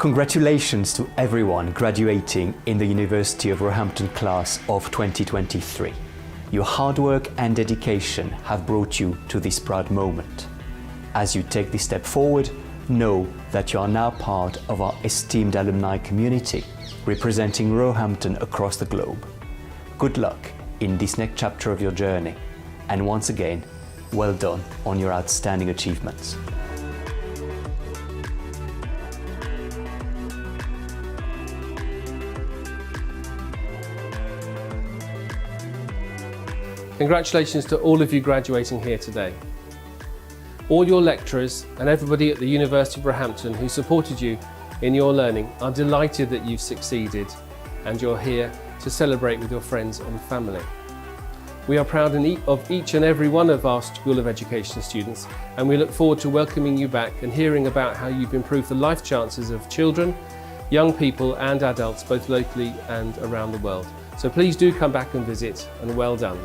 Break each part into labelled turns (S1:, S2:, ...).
S1: Congratulations to everyone graduating in the University of Roehampton class of 2023. Your hard work and dedication have brought you to this proud moment. As you take this step forward, know that you are now part of our esteemed alumni community, representing Roehampton across the globe. Good luck in this next chapter of your journey, and once again, well done on your outstanding achievements.
S2: Congratulations to all of you graduating here today. All your lecturers and everybody at the University of Roehampton who supported you in your learning are delighted that you've succeeded and you're here to celebrate with your friends and family. We are proud of each and every one of our School of Education students, and we look forward to welcoming you back and hearing about how you've improved the life chances of children, young people and adults both locally and around the world. So please do come back and visit, and well done.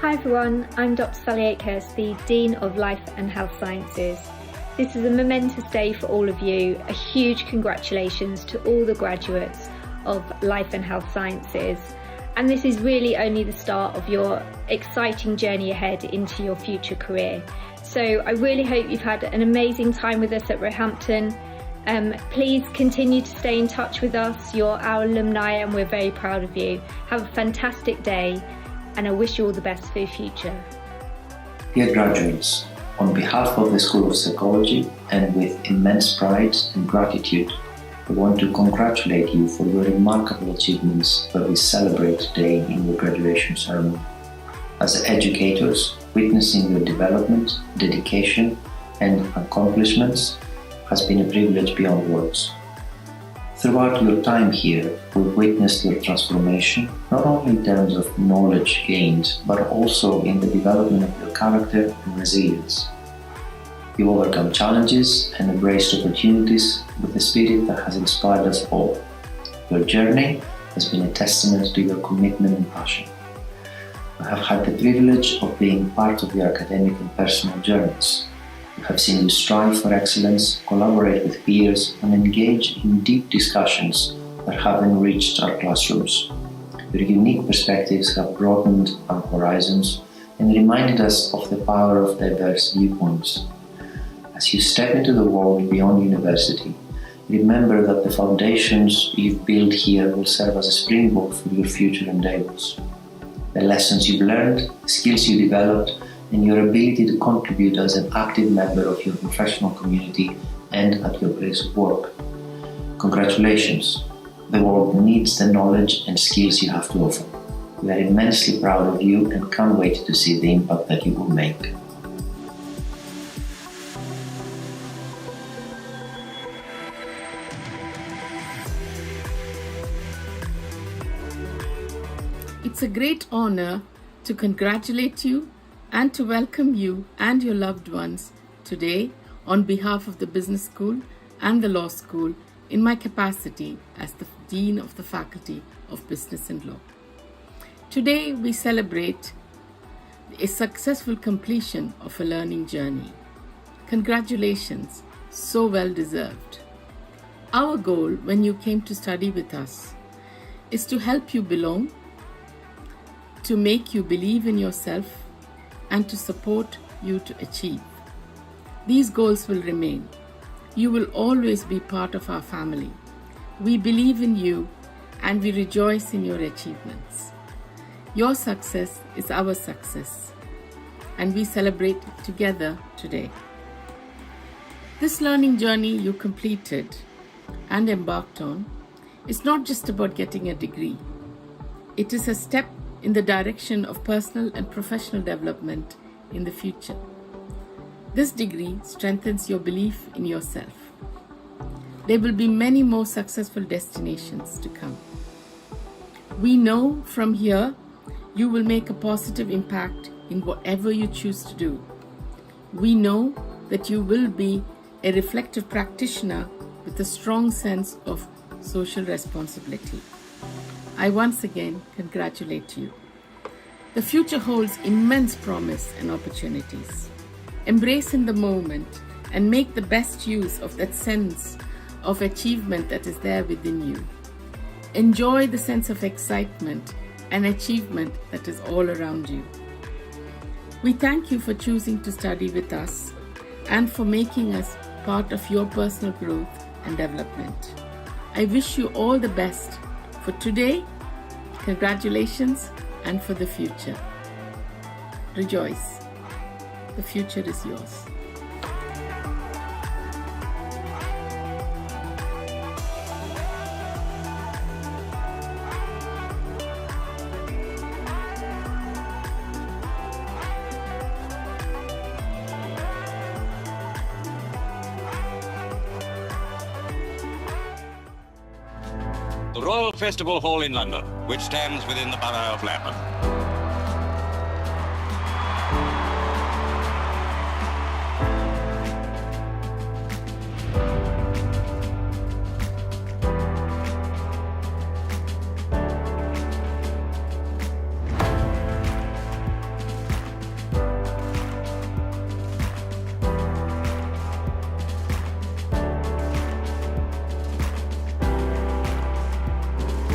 S3: Hi everyone, I'm Dr. Sally Akehurst, the Dean of Life and Health Sciences. This is a momentous day for all of you. A huge congratulations to all the graduates of Life and Health Sciences. And this is really only the start of your exciting journey ahead into your future career. So I really hope you've had an amazing time with us at Roehampton. Please continue to stay in touch with us. You're our alumni and we're very proud of you. Have a fantastic day, and I wish you all the best for your future.
S4: Dear graduates, on behalf of the School of Psychology and with immense pride and gratitude, I want to congratulate you for your remarkable achievements that we celebrate today in your graduation ceremony. As educators, witnessing your development, dedication and accomplishments has been a privilege beyond words. Throughout your time here, we've witnessed your transformation, not only in terms of knowledge gained, but also in the development of your character and resilience. You overcome challenges and embraced opportunities with a spirit that has inspired us all. Your journey has been a testament to your commitment and passion. I have had the privilege of being part of your academic and personal journeys. We have seen you strive for excellence, collaborate with peers, and engage in deep discussions that have enriched our classrooms. Your unique perspectives have broadened our horizons and reminded us of the power of diverse viewpoints. As you step into the world beyond university, remember that the foundations you've built here will serve as a springboard for your future endeavors. The lessons you've learned, the skills you developed, and your ability to contribute as an active member of your professional community and at your place of work. Congratulations! The world needs the knowledge and skills you have to offer. We are immensely proud of you and can't wait to see the impact that you will make.
S5: It's a great honor to congratulate you and to welcome you and your loved ones today on behalf of the Business School and the Law School in my capacity as the Dean of the Faculty of Business and Law. Today we celebrate a successful completion of a learning journey. Congratulations, so well deserved. Our goal when you came to study with us is to help you belong, to make you believe in yourself, and to support you to achieve. These goals will remain. You will always be part of our family. We believe in you and we rejoice in your achievements. Your success is our success, and we celebrate together today. This learning journey you completed and embarked on is not just about getting a degree. It is a step in the direction of personal and professional development in the future. This degree strengthens your belief in yourself. There will be many more successful destinations to come. We know from here you will make a positive impact in whatever you choose to do. We know that you will be a reflective practitioner with a strong sense of social responsibility. I once again congratulate you. The future holds immense promise and opportunities. Embrace in the moment and make the best use of that sense of achievement that is there within you. Enjoy the sense of excitement and achievement that is all around you. We thank you for choosing to study with us and for making us part of your personal growth and development. I wish you all the best for today, congratulations, and for the future. Rejoice. The future is yours.
S6: The Royal Festival Hall in London, which stands within the Borough of Lambeth.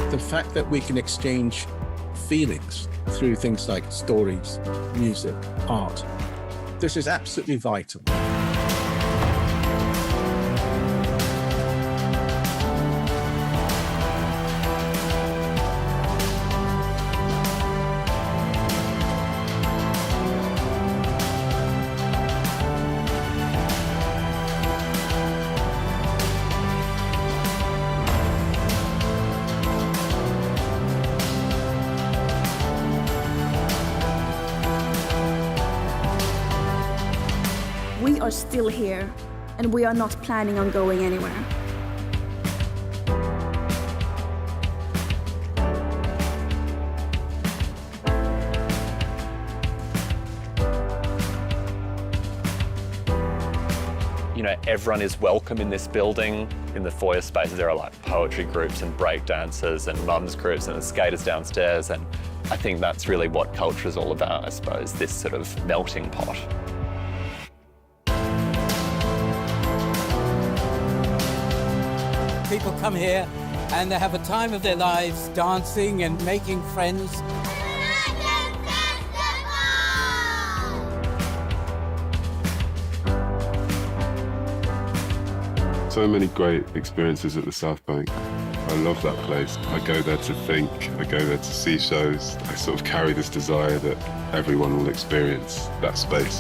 S7: The fact that we can exchange feelings through things like stories, music, art, this is absolutely vital.
S8: We are still here, and we are not planning on going anywhere.
S9: You know, everyone is welcome in this building. In the foyer spaces, there are like poetry groups and break dancers and mums groups and skaters downstairs. And I think that's really what culture is all about, I suppose, this sort of melting pot.
S10: People come here and they have a time of their lives dancing and making friends.
S11: So many great experiences at the South Bank. I love that place. I go there to think, I go there to see shows. I sort of carry this desire that everyone will experience that space.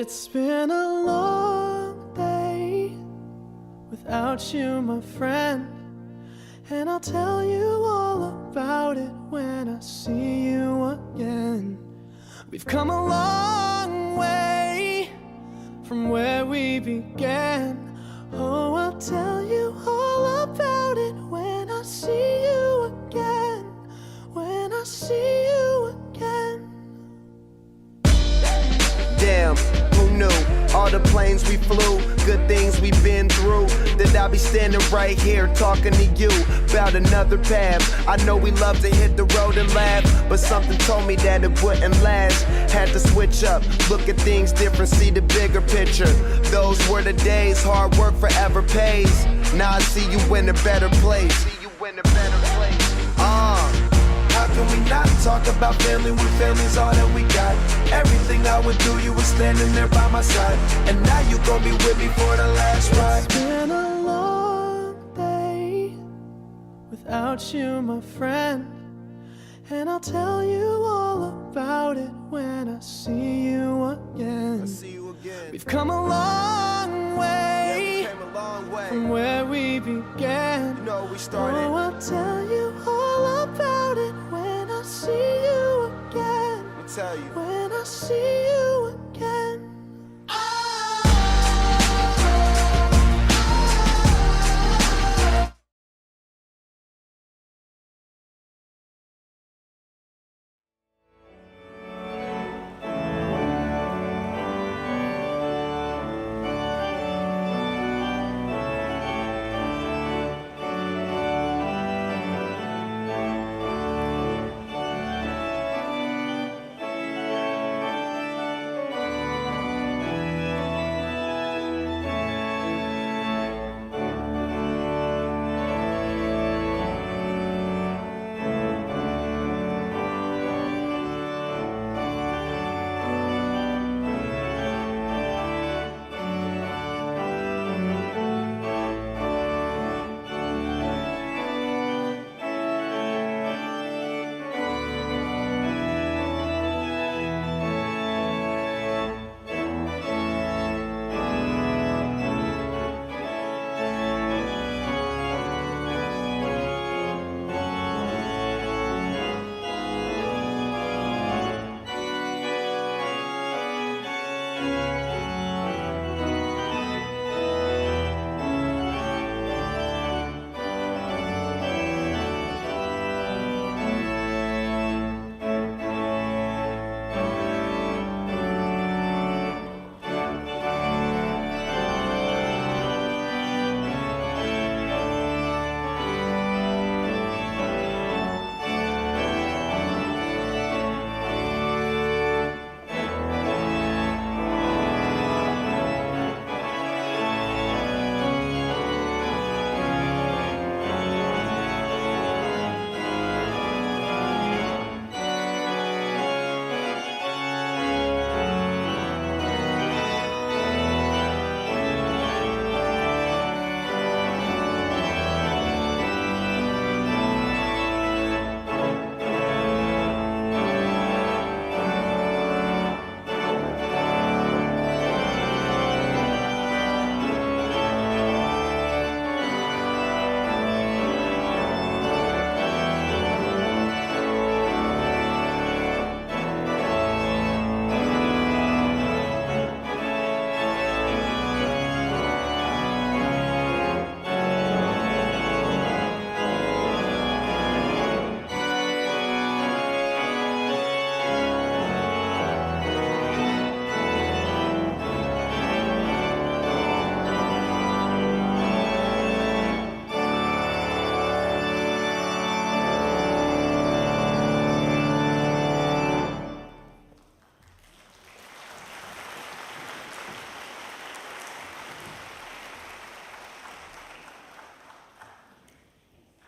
S12: It's been a long day without you, my friend, and I'll tell you all about it when I see you again. We've come a long way from where we began. Oh, I'll tell you all about it when I see you again. When I see you again.
S13: Damn, who knew? All the planes we flew, good things we've been through, that I'll be standing right here talking to you about another path. I know we love to hit the road and laugh, but something told me that it wouldn't last. Had to switch up, look at things different, see the bigger picture. Those were the days, hard work forever pays. Now I see you in a better place. How can we not talk about family when family's all that we got? Everything I would do, you were standing there by my side, and now you gon' be with me for the last ride.
S12: It's been a long day without you, my friend, and I'll tell you all about it when I see you again. We've come a long way, from where we began.
S13: You know we started.
S12: Oh, I'll tell you all about it when I see you again.
S13: I'll tell you.
S12: When I see you again.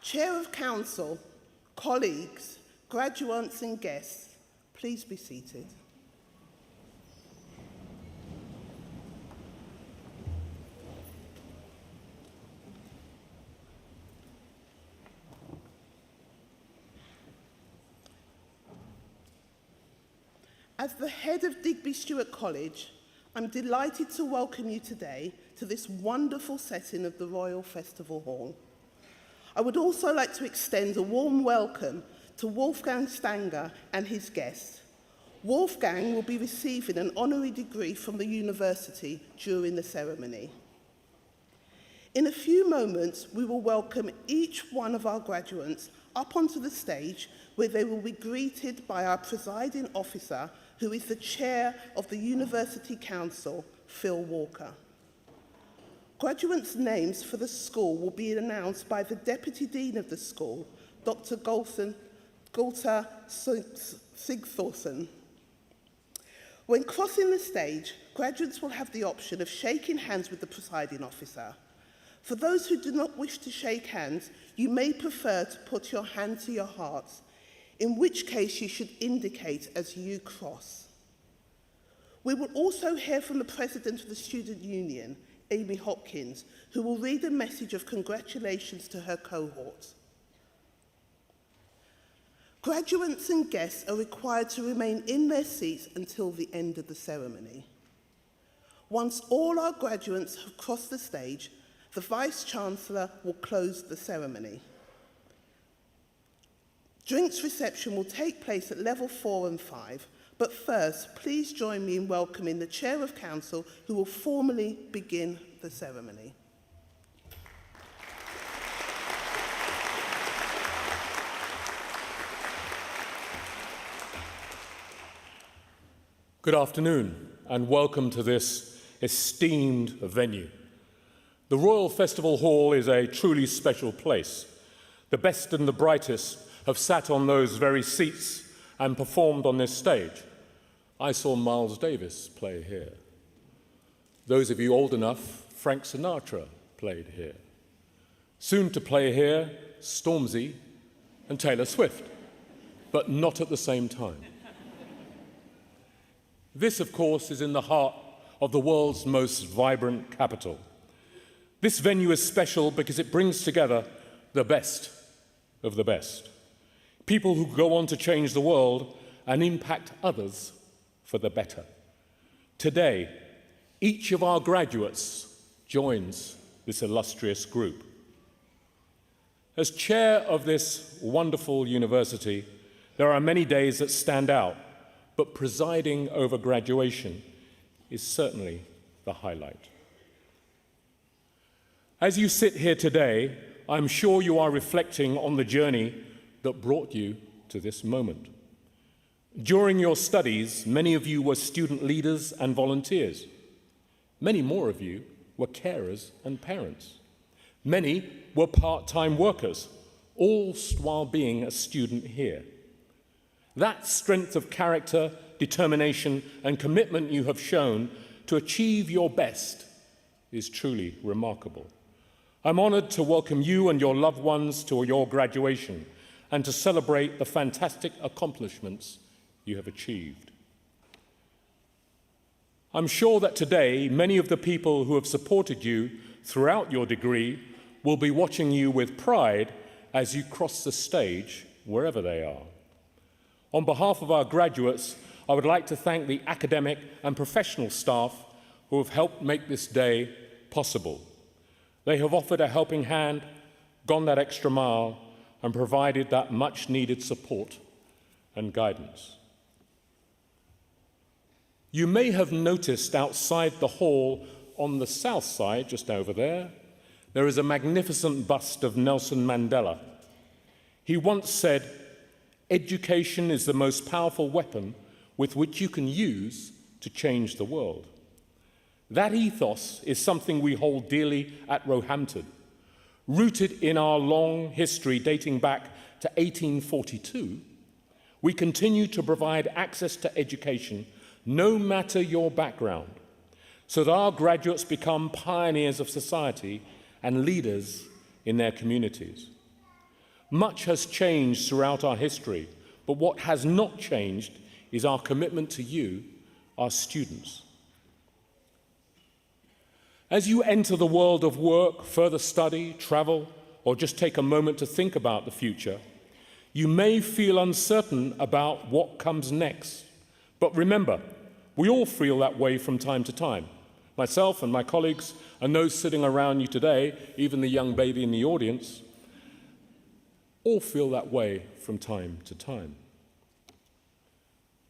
S14: Chair of Council, colleagues, graduates and guests, please be seated. As the head of Digby Stewart College, I'm delighted to welcome you today to this wonderful setting of the Royal Festival Hall. I would also like to extend a warm welcome to Wolfgang Stanger and his guests. Wolfgang will be receiving an honorary degree from the university during the ceremony. In a few moments, we will welcome each one of our graduates up onto the stage where they will be greeted by our presiding officer, who is the chair of the University Council, Phil Walker. Graduates' names for the school will be announced by the Deputy Dean of the school, Dr. Gulta Sigthorsson. When crossing the stage, graduates will have the option of shaking hands with the presiding officer. For those who do not wish to shake hands, you may prefer to put your hand to your hearts, in which case you should indicate as you cross. We will also hear from the President of the Student Union, Amy Hopkins, who will read a message of congratulations to her cohort. Graduates and guests are required to remain in their seats until the end of the ceremony. Once all our graduates have crossed the stage, the Vice-Chancellor will close the ceremony. Drinks reception will take place at level 4 and 5, but first, please join me in welcoming the Chair of Council, who will formally begin the ceremony.
S15: Good afternoon, and welcome to this esteemed venue. The Royal Festival Hall is a truly special place. The best and the brightest have sat on those very seats and performed on this stage. I saw Miles Davis play here. Those of you old enough, Frank Sinatra played here. Soon to play here, Stormzy and Taylor Swift, but not at the same time. This, of course, is in the heart of the world's most vibrant capital. This venue is special because it brings together the best of the best. People who go on to change the world and impact others for the better. Today, each of our graduates joins this illustrious group. As chair of this wonderful university, there are many days that stand out, but presiding over graduation is certainly the highlight. As you sit here today, I'm sure you are reflecting on the journey that brought you to this moment. During your studies, many of you were student leaders and volunteers. Many more of you were carers and parents. Many were part-time workers, all while being a student here. That strength of character, determination, and commitment you have shown to achieve your best is truly remarkable. I'm honored to welcome you and your loved ones to your graduation and to celebrate the fantastic accomplishments you have achieved. I'm sure that today, many of the people who have supported you throughout your degree will be watching you with pride as you cross the stage, wherever they are. On behalf of our graduates, I would like to thank the academic and professional staff who have helped make this day possible. They have offered a helping hand, gone that extra mile, and provided that much-needed support and guidance. You may have noticed outside the hall on the south side, just over there is a magnificent bust of Nelson Mandela. He once said, "Education is the most powerful weapon with which you can use to change the world." That ethos is something we hold dearly at Roehampton. Rooted in our long history dating back to 1842, we continue to provide access to education no matter your background, so that our graduates become pioneers of society and leaders in their communities. Much has changed throughout our history, but what has not changed is our commitment to you, our students. As you enter the world of work, further study, travel, or just take a moment to think about the future, you may feel uncertain about what comes next. But remember, We all feel that way from time to time. Myself and my colleagues and those sitting around you today, even the young baby in the audience, all feel that way from time to time.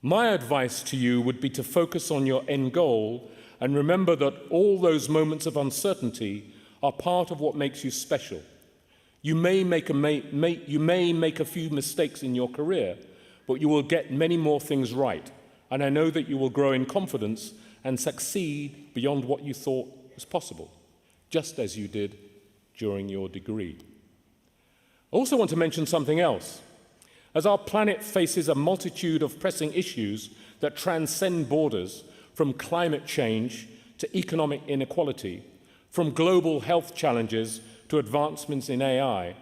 S15: My advice to you would be to focus on your end goal and remember that all those moments of uncertainty are part of what makes you special. You may make a few mistakes in your career, but you will get many more things right. And I know that you will grow in confidence and succeed beyond what you thought was possible, just as you did during your degree. I also want to mention something else. As our planet faces a multitude of pressing issues that transcend borders, from climate change to economic inequality, from global health challenges to advancements in AI,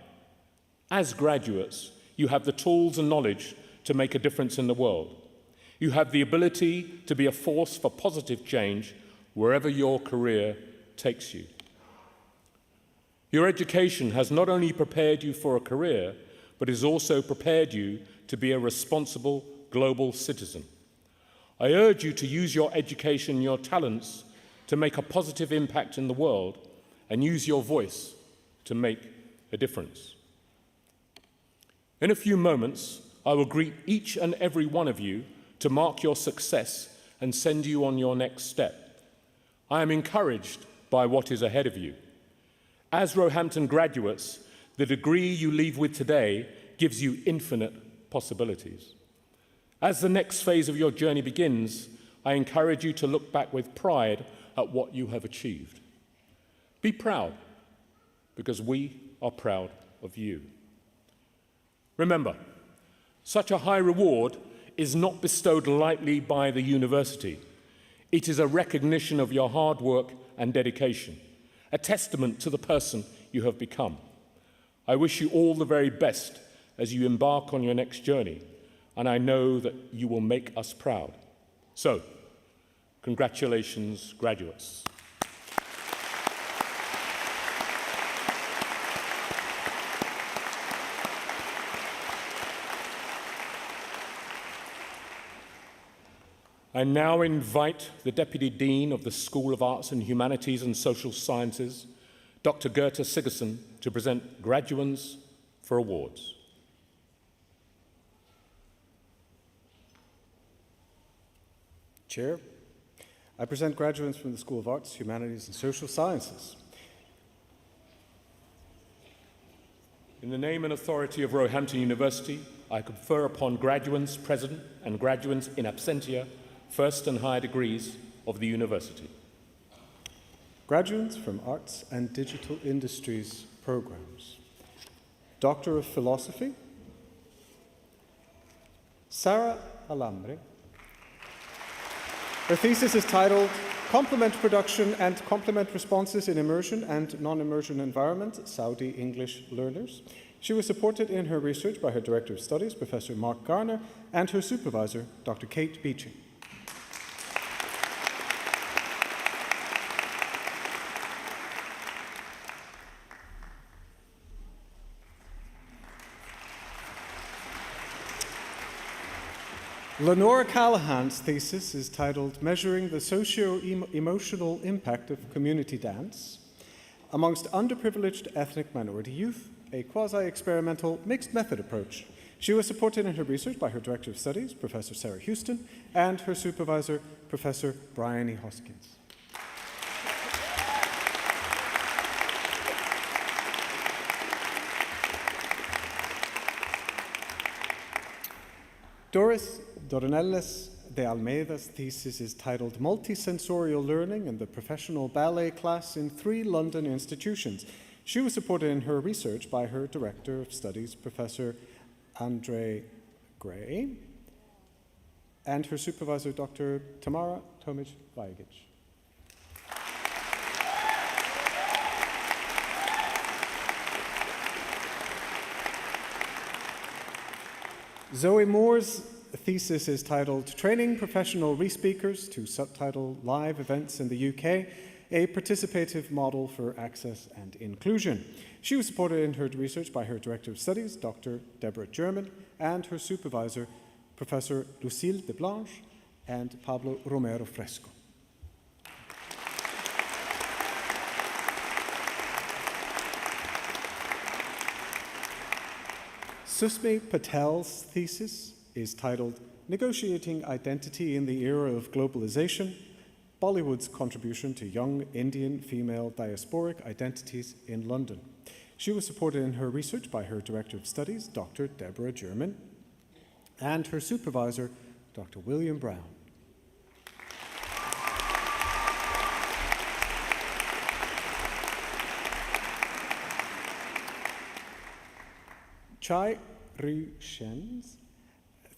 S15: as graduates, you have the tools and knowledge to make a difference in the world. You have the ability to be a force for positive change wherever your career takes you. Your education has not only prepared you for a career, but has also prepared you to be a responsible global citizen. I urge you to use your education and your talents to make a positive impact in the world and use your voice to make a difference. In a few moments, I will greet each and every one of you to mark your success and send you on your next step. I am encouraged by what is ahead of you. As Roehampton graduates, the degree you leave with today gives you infinite possibilities. As the next phase of your journey begins, I encourage you to look back with pride at what you have achieved. Be proud, because we are proud of you. Remember, such a high reward is not bestowed lightly by the university. It is a recognition of your hard work and dedication, a testament to the person you have become. I wish you all the very best as you embark on your next journey, and I know that you will make us proud. So, congratulations, graduates. I now invite the Deputy Dean of the School of Arts and Humanities and Social Sciences, Dr. Gerta Sigurdsson, to present graduands for awards.
S16: Chair, I present graduates from the School of Arts, Humanities and Social Sciences.
S15: In the name and authority of Roehampton University, I confer upon graduates present and graduates in absentia first and higher degrees of the university.
S16: Graduates from Arts and Digital Industries programs. Doctor of Philosophy, Sarah Alambre. Her thesis is titled Complement Production and Complement Responses in Immersion and Non-Immersion Environment, Saudi English Learners. She was supported in her research by her Director of Studies, Professor Mark Garner, and her supervisor, Dr. Kate Beeching. Lenora Callahan's thesis is titled Measuring the Socio-Emotional Impact of Community Dance Amongst Underprivileged Ethnic Minority Youth, a quasi-experimental mixed method approach. She was supported in her research by her Director of Studies, Professor Sarah Houston, and her supervisor, Professor Brian E. Hoskins. Doris Dornelles de Almeida's thesis is titled Multisensorial Learning in the Professional Ballet Class in 3 London Institutions. She was supported in her research by her Director of Studies, Professor Andre Gray, and her supervisor, Dr. Tamara Tomic-Vajic. Zoe Moore's thesis is titled Training Professional Re-Speakers to Subtitle Live Events in the UK, a Participative Model for Access and Inclusion. She was supported in her research by her Director of Studies, Dr. Deborah German, and her supervisor, Professor Lucille de Blanche, and Pablo Romero Fresco. Susmi Patel's thesis is titled Negotiating Identity in the Era of Globalization, Bollywood's Contribution to Young Indian Female Diasporic Identities in London. She was supported in her research by her Director of Studies, Dr. Deborah German, and her supervisor, Dr. William Brown. Chai Ru Shen's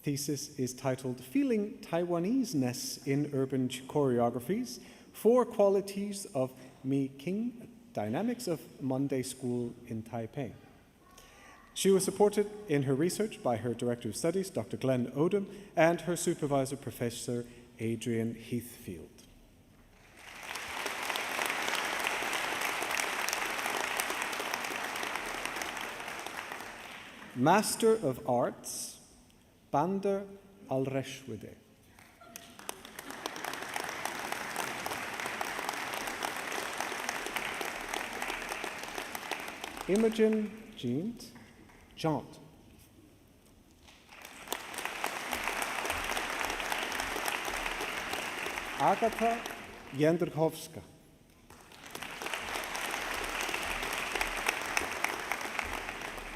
S16: thesis is titled Feeling Taiwanese-ness in Urban Choreographies, 4 Qualities of Mi King, Dynamics of Monday School in Taipei. She was supported in her research by her Director of Studies, Dr. Glenn Odom, and her supervisor, Professor Adrian Heathfield. Master of Arts, Bander Al-Reshwede. Imogen Jaunt. Agata Jędrkowska.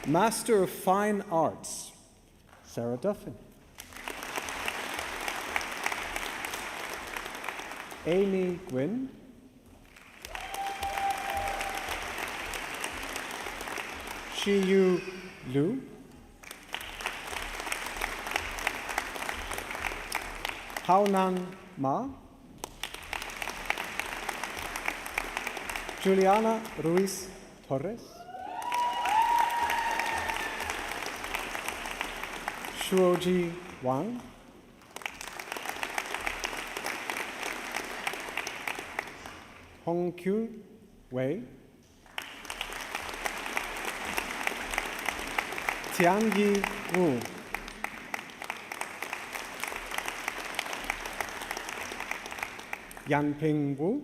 S16: Master of Fine Arts, Sarah Duffin. Amy Gwynn. Shiyu Liu. Haonan Ma. Juliana Ruiz Torres. Shuoji Wang. Hongqiu Wei. Tianyi Wu. Yanping Wu.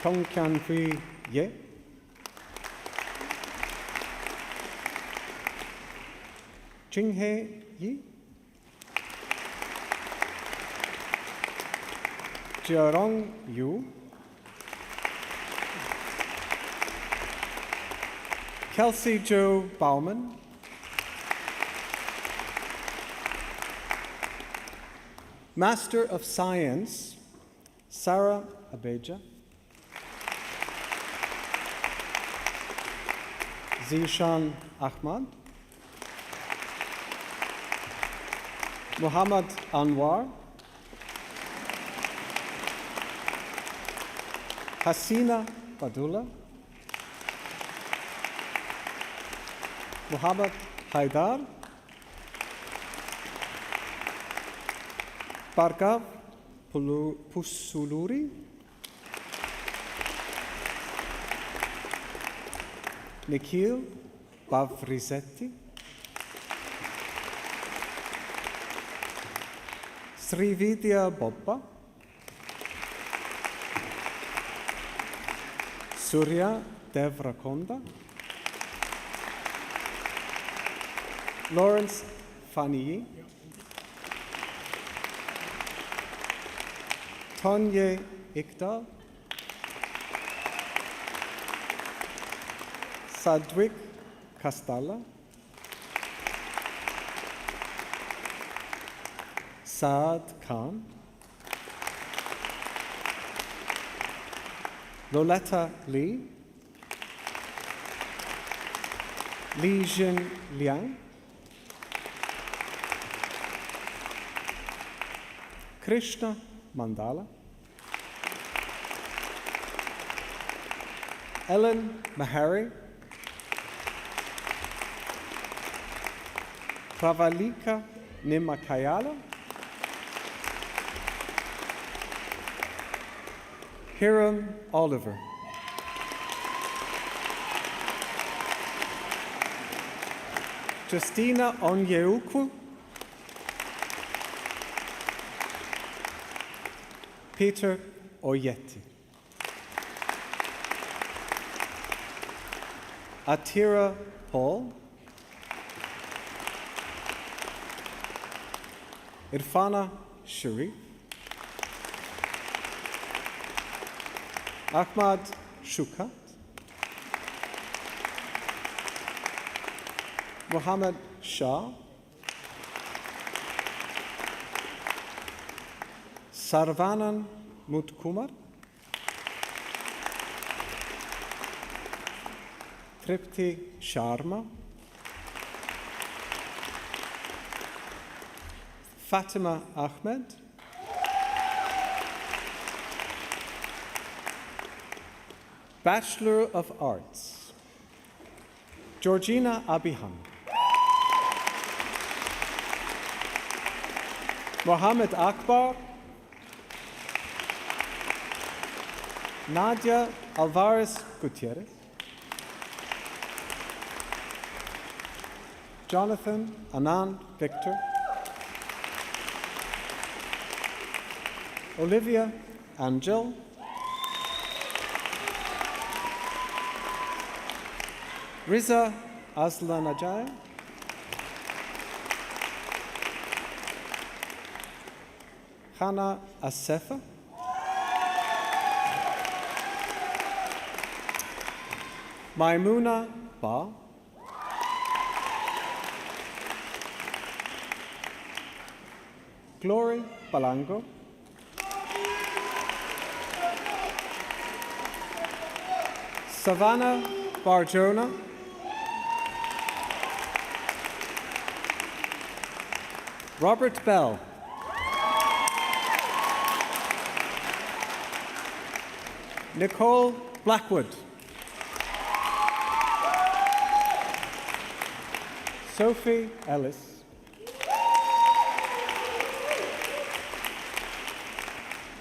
S16: Tongqian Ye. Jinghe Yi. Jiarong Yu. Kelsey Jo Bauman. Master of Science, Sarah Abeja. Zishan Ahmad. Muhammad Anwar. Hasina Badullah. Muhammad Haidar. Bhargav Pusuluri. Nikhil Bavrizetti. Srividya Bobba. Surya Devrakonda. Lawrence Faniyi. Tonye Iqdal. Sadwik Kastala. Saad Khan. Loletta Lee. Li Jin Liang. Krishna Mandala. Ellen Mahari. Pravalika Nimakayala. Hiram Oliver. Justina Onyeuku. Peter Oyeti. Atira Paul. Irfana Sharif. Ahmad Shukat. Mohammed Shah. Sarvanan Mutkumar. Tripti Sharma. Fatima Ahmed. Bachelor of Arts. Georgina Abihan. Mohammed Akbar. Nadia Alvarez Gutierrez. Jonathan Anand Victor. Olivia Angel. Riza Aslan Ajay. Hannah Asefa. Maimuna Ba. Glory Balango. Savannah Barjona. Robert Bell. Nicole Blackwood. Sophie Ellis.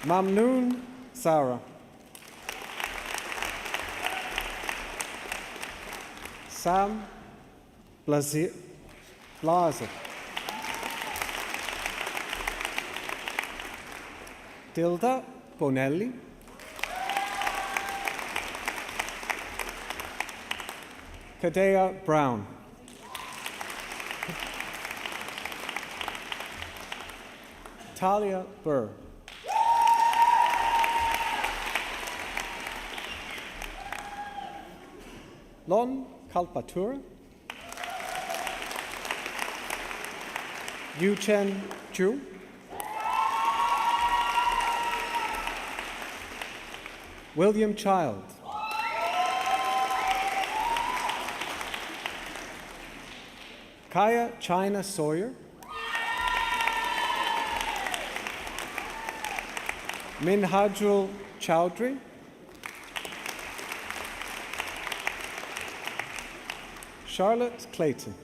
S16: Mamnoon Sarah. Sam Blazer. Dilda Bonelli. Kadea Brown. Talia Burr. Lon Kalpatura. Yu Chen Chu. William Child. Kaya China Sawyer. Minhajul Chowdhury. Charlotte Clayton.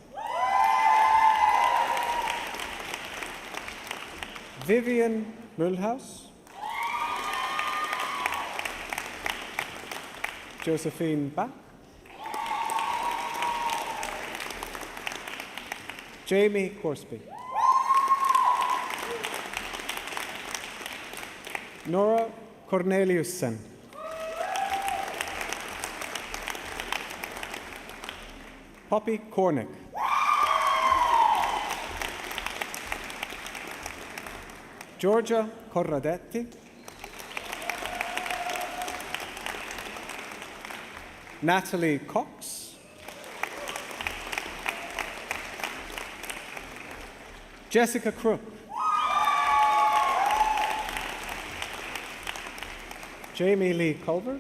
S16: Vivian Mulhouse. Josephine Bach. Jamie Corsby. Nora Corneliussen. Poppy Cornick. Georgia Corradetti. Natalie Cox. Jessica Crook. Jamie Lee Culver.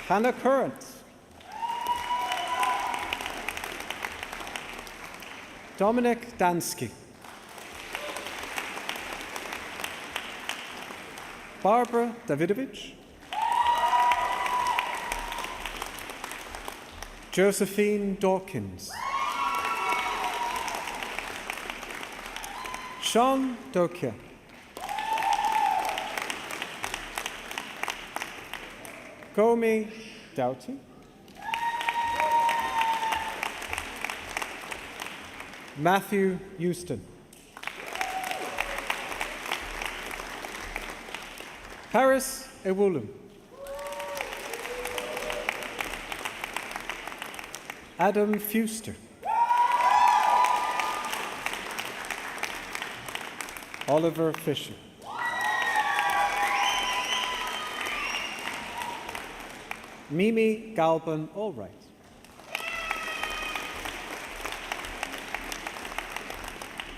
S16: Hannah Current. Dominic Dansky. Barbara Davidovich. Josephine Dawkins. Sean Dokia. Gomi Doughty. Matthew Houston. Paris Ewulum. Adam Fuster. Oliver Fisher. Mimi Galban Albright.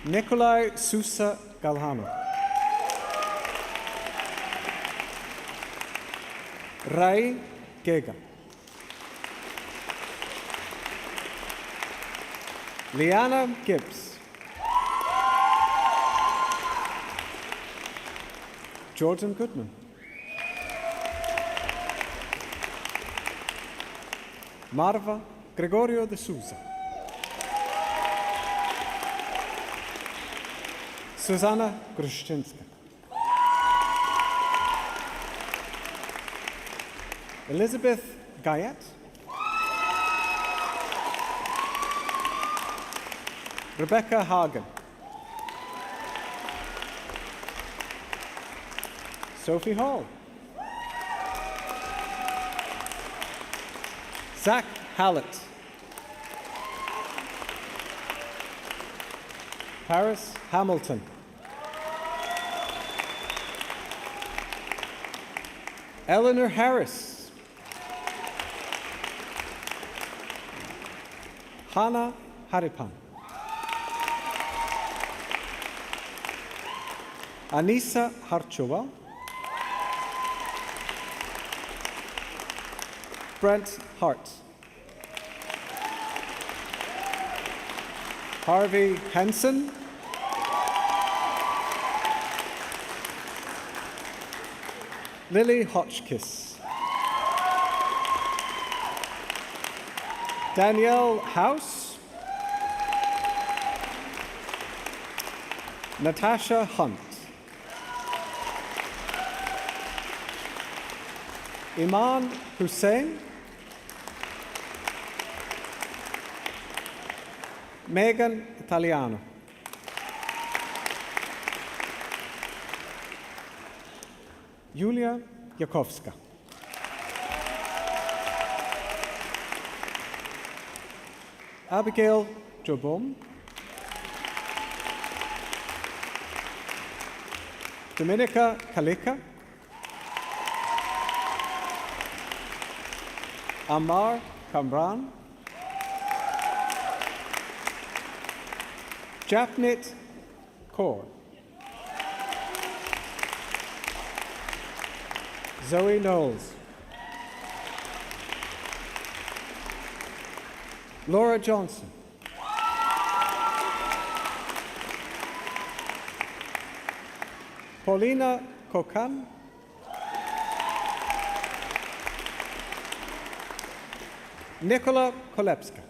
S16: Nikolai Sousa Galhano. Rai Gega. Liana Gibbs. Jordan Goodman. Marva Gregorio de Souza. Susanna Gruszczynska. Elizabeth Gayet. Rebecca Hagen. Sophie Hall. Zach Hallett. Paris Hamilton. Eleanor Harris. Hannah Haripan. Anissa Harchova. Brent Hart. Harvey Henson. Lily Hotchkiss. Danielle House. Natasha Hunt. Iman Hussein. Megan Italiano. Julia Jakowska. Abigail Jobom. Dominica Kalika. Amar Kamran. Japnit Kaur. Zoe Knowles. Laura Johnson. Paulina Kokan. Nicola Kolepska.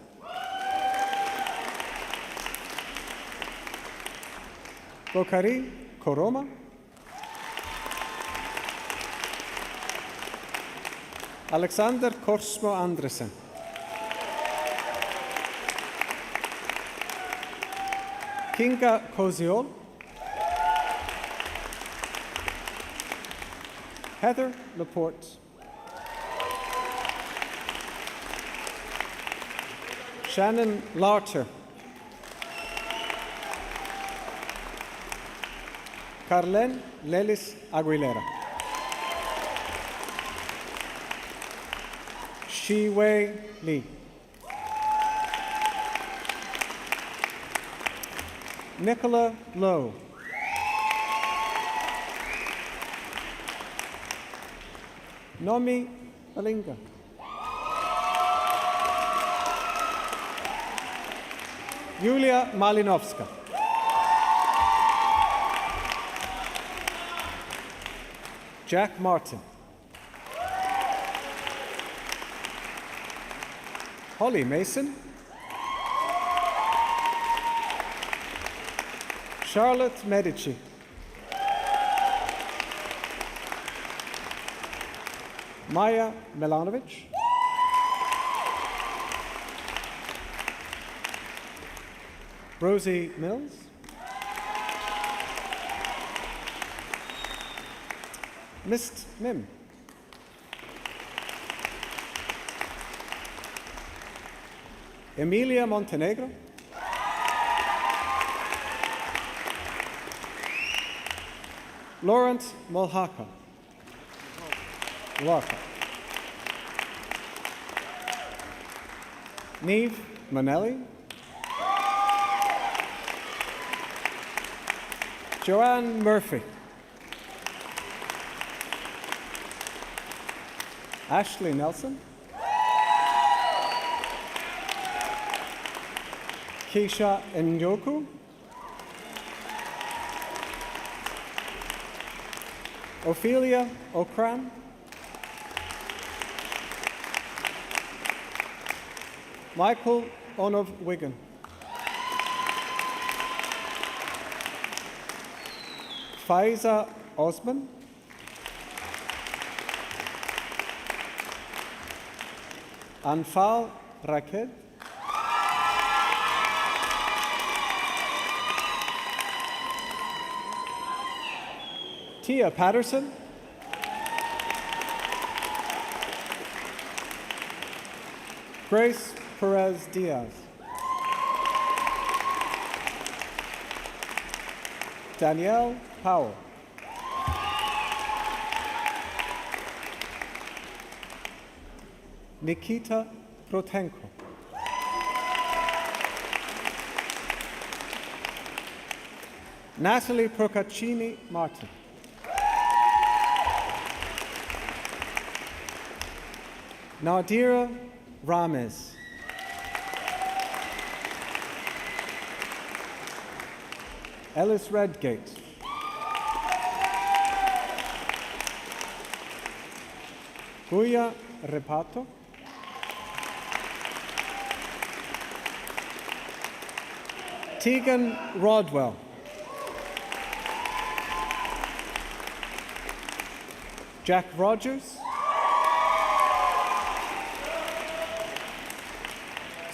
S16: Bokari Koroma. Alexander Korsmo Andresen. Kinga Koziol. Heather Laporte. Shannon Larter. Carlen Lelis Aguilera. Shi Wei Li. Nicola Lowe. Nomi Balinga. Yulia Malinovska. Jack Martin. Holly Mason. Charlotte Medici. Maya Milanovic. Rosie Mills. Mist Mim. Emilia Montenegro. Laurent Mulhaka. Neve Manelli. Joanne Murphy. Ashley Nelson. Keisha Nyoku. Ophelia Okran. Michael Onov Wigan. Faiza Osman. Anfal Raked. Tia Patterson. Grace Perez Diaz. Danielle Powell. Nikita Protenko. Natalie Procaccini Martin. Nadira Ramez. Ellis Redgate. Guya Repato. Tegan Rodwell. Jack Rogers.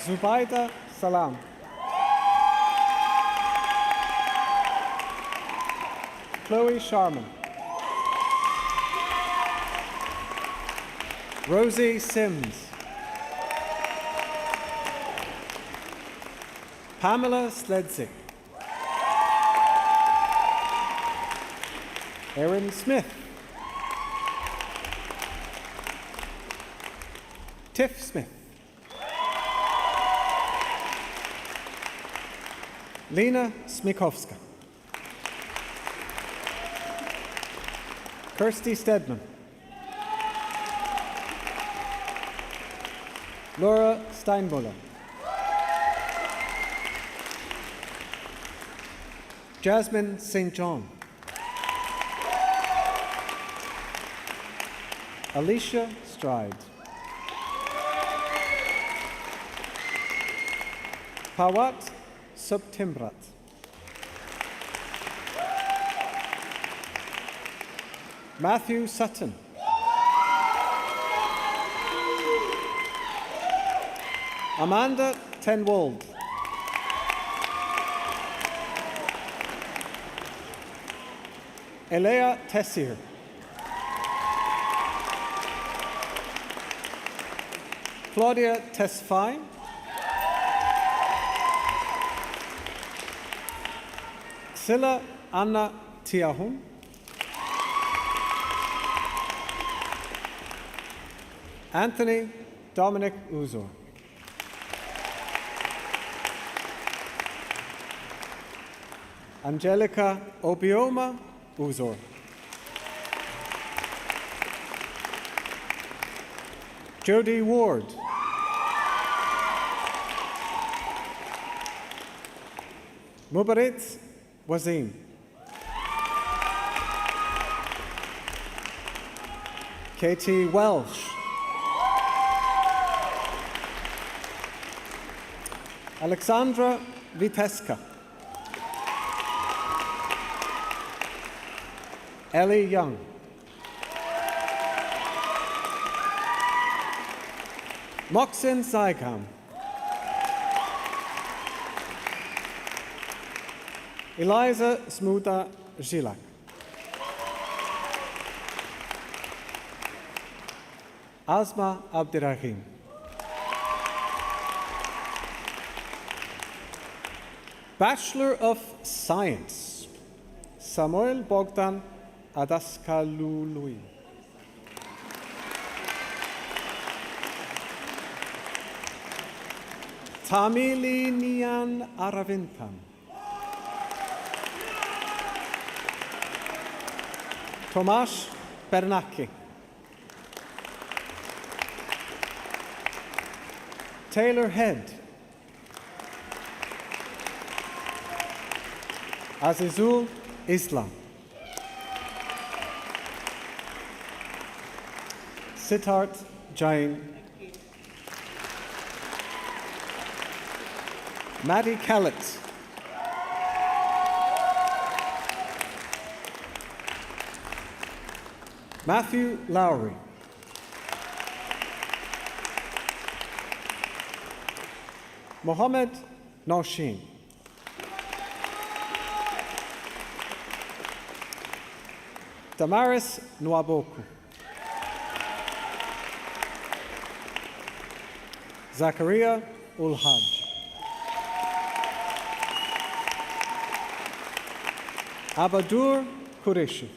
S16: Zubaida Salam. Chloe Sharman. Rosie Sims. Pamela Sledzik. Erin Smith. Tiff Smith. Lena Smikowska. Kirsty Stedman. Laura Steinbuller. Jasmine St. John. Alicia Stride. Pawat Subtimrat. Matthew Sutton. Amanda Tenwald. Elea Tessier. Claudia Tesfaye. Silla Anna Tiahun. Anthony Dominic Uzor. Angelica Obioma Uzor. Jody Ward. Mubarit Wazim. Katie Welsh. Alexandra Viteska. Ellie Young. Moxin Saigam. Eliza Smuda Zilak. Asma Abdirahim. Bachelor of Science, Samuel Bogdan Adaskalului. Tamilinian Aravintan. Tomasz Bernacki. Taylor Head. Azizul Islam. Siddharth Jain. Maddie Kellett. Matthew Lowry. Mohammed Noshin. Damaris Nwaboku. Zakaria Ulhaj. Abadur Qureshi.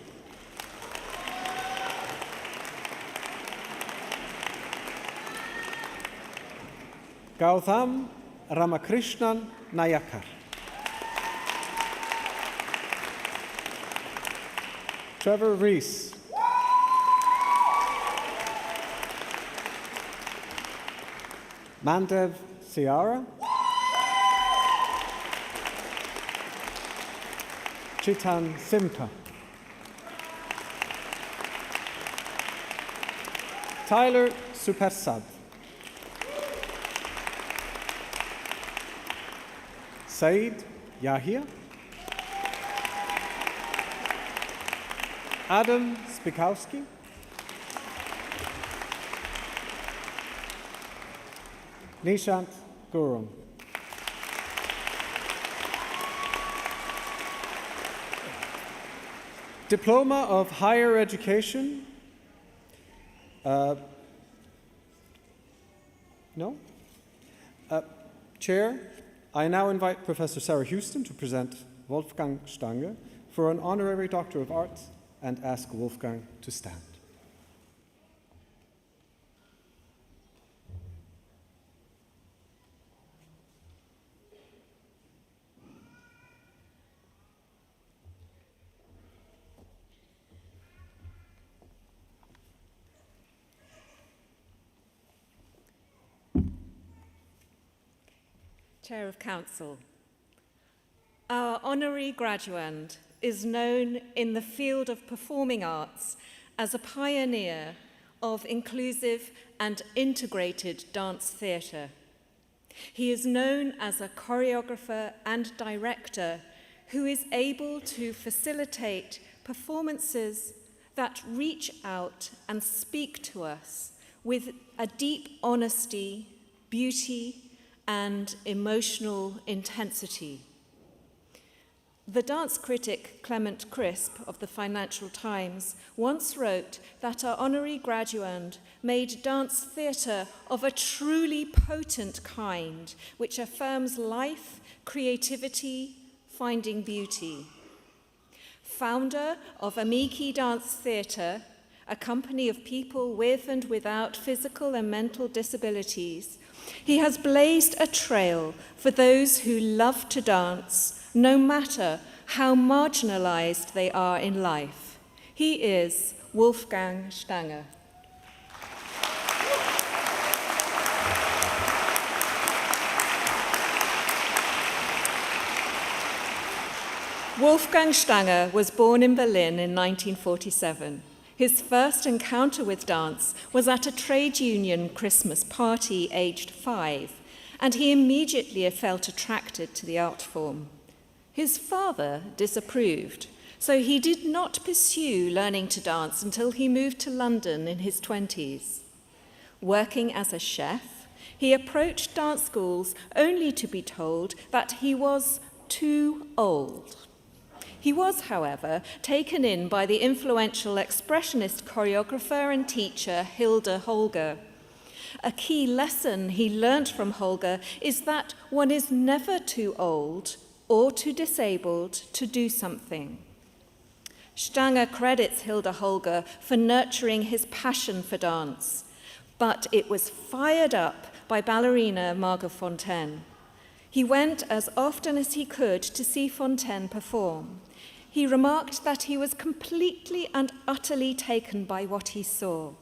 S16: Gautam Ramakrishnan Nayakar. Trevor Reese. Mandev Ciara. Chitan Simka. Tyler Supersad. Said Yahia. Adam Spikowski. Nishant Gurum. Diploma of Higher Education. No? Chair, I now invite Professor Sarah Houston to present Wolfgang Stange for an Honorary Doctor of Arts and ask Wolfgang to stand.
S17: Chair of Council, our honorary graduand is known in the field of performing arts as a pioneer of inclusive and integrated dance theatre. He is known as a choreographer and director who is able to facilitate performances that reach out and speak to us with a deep honesty, beauty, and emotional intensity. The dance critic Clement Crisp of the Financial Times once wrote that our honorary graduand made dance theatre of a truly potent kind, which affirms life, creativity, finding beauty. Founder of Amiki Dance Theatre, a company of people with and without physical and mental disabilities, he has blazed a trail for those who love to dance, no matter how marginalized they are in life. He is Wolfgang Stange. Wolfgang Stange was born in Berlin in 1947. His first encounter with dance was at a trade union Christmas party aged 5, and he immediately felt attracted to the art form. His father disapproved, so he did not pursue learning to dance until he moved to London in his 20s. Working as a chef, he approached dance schools only to be told that he was too old. He was, however, taken in by the influential expressionist choreographer and teacher Hilda Holger. A key lesson he learnt from Holger is that one is never too old or too disabled to do something. Stanger credits Hilda Holger for nurturing his passion for dance, but it was fired up by ballerina Margot Fontaine. He went as often as he could to see Fontaine perform. He remarked that he was completely and utterly taken by what he saw.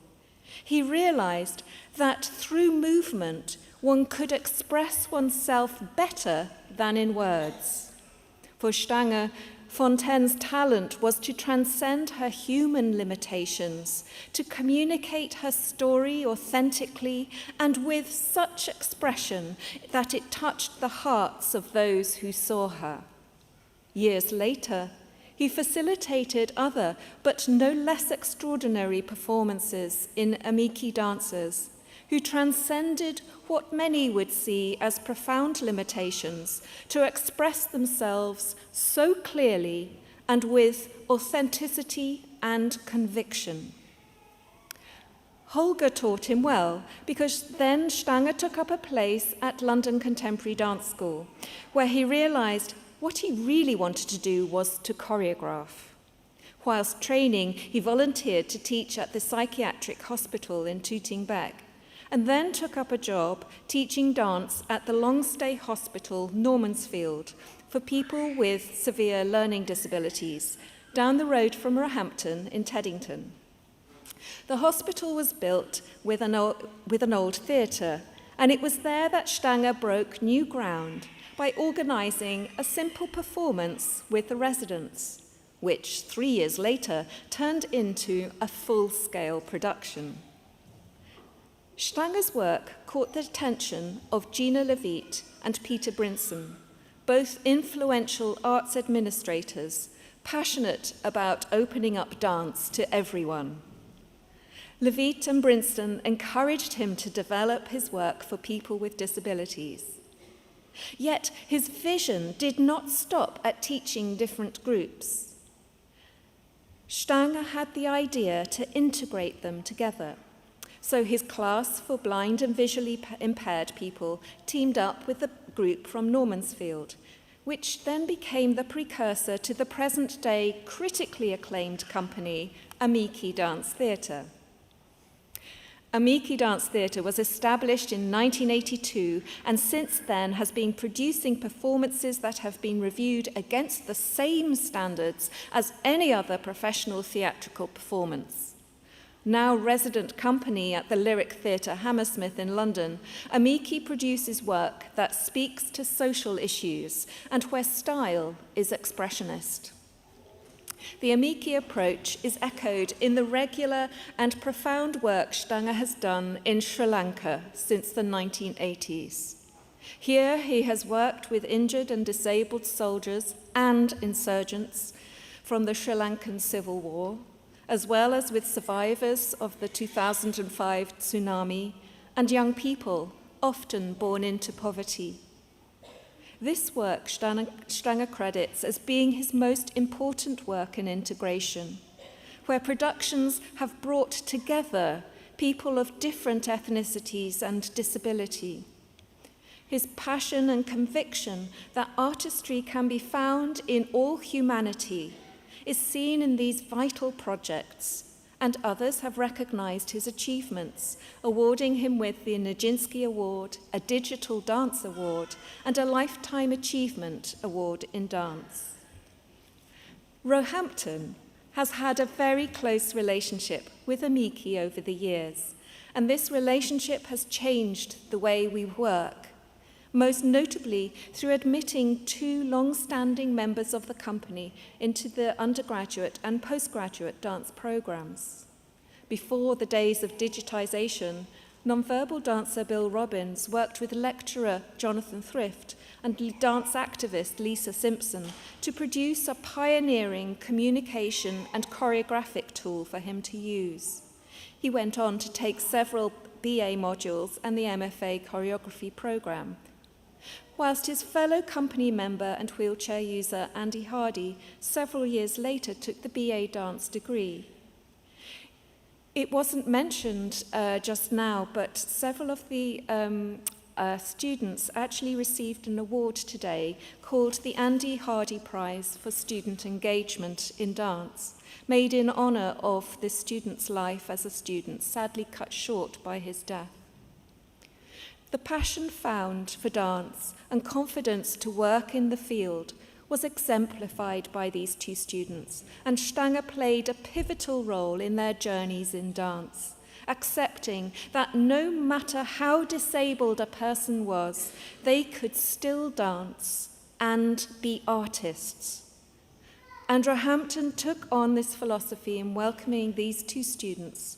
S17: He realized that through movement, one could express oneself better than in words. For Stanger, Fontaine's talent was to transcend her human limitations, to communicate her story authentically and with such expression that it touched the hearts of those who saw her. Years later, he facilitated other, but no less extraordinary performances in Amici dancers, who transcended what many would see as profound limitations to express themselves so clearly and with authenticity and conviction. Holger taught him well, because then Stanger took up a place at London Contemporary Dance School, where he realized what he really wanted to do was to choreograph. Whilst training, he volunteered to teach at the psychiatric hospital in Tooting Bec, and then took up a job teaching dance at the long-stay hospital Normansfield for people with severe learning disabilities, down the road from Roehampton in Teddington. The hospital was built with an old theatre, and it was there that Stanger broke new ground by organising a simple performance with the residents, which 3 years later turned into a full-scale production. Stanger's work caught the attention of Gina Levitt and Peter Brinson, both influential arts administrators, passionate about opening up dance to everyone. Levitt and Brinson encouraged him to develop his work for people with disabilities. Yet his vision did not stop at teaching different groups. Stanger had the idea to integrate them together. So his class for blind and visually impaired people teamed up with a group from Normansfield, which then became the precursor to the present-day critically acclaimed company, Amici Dance Theatre. Amici Dance Theatre was established in 1982 and since then has been producing performances that have been reviewed against the same standards as any other professional theatrical performance. Now resident company at the Lyric Theatre Hammersmith in London, Amici produces work that speaks to social issues and where style is expressionist. The Amici approach is echoed in the regular and profound work Stanger has done in Sri Lanka since the 1980s. Here he has worked with injured and disabled soldiers and insurgents from the Sri Lankan Civil War, as well as with survivors of the 2005 tsunami and young people often born into poverty. This work Stanger credits as being his most important work in integration, where productions have brought together people of different ethnicities and disability. His passion and conviction that artistry can be found in all humanity is seen in these vital projects, and others have recognized his achievements, awarding him with the Nijinsky Award, a Digital Dance Award, and a Lifetime Achievement Award in Dance. Roehampton has had a very close relationship with Amici over the years, and this relationship has changed the way we work, most notably through admitting 2 long-standing members of the company into the undergraduate and postgraduate dance programs. Before the days of digitization, nonverbal dancer Bill Robbins worked with lecturer Jonathan Thrift and dance activist Lisa Simpson to produce a pioneering communication and choreographic tool for him to use. He went on to take several BA modules and the MFA choreography program. whilst his fellow company member and wheelchair user Andy Hardy several years later took the BA Dance degree. It wasn't mentioned just now, but several of the students actually received an award today called the Andy Hardy Prize for Student Engagement in Dance, made in honour of this student's life as a student, sadly cut short by his death. The passion found for dance and confidence to work in the field was exemplified by these two students, and Stanger played a pivotal role in their journeys in dance, accepting that no matter how disabled a person was, they could still dance and be artists. And Roehampton took on this philosophy in welcoming these two students.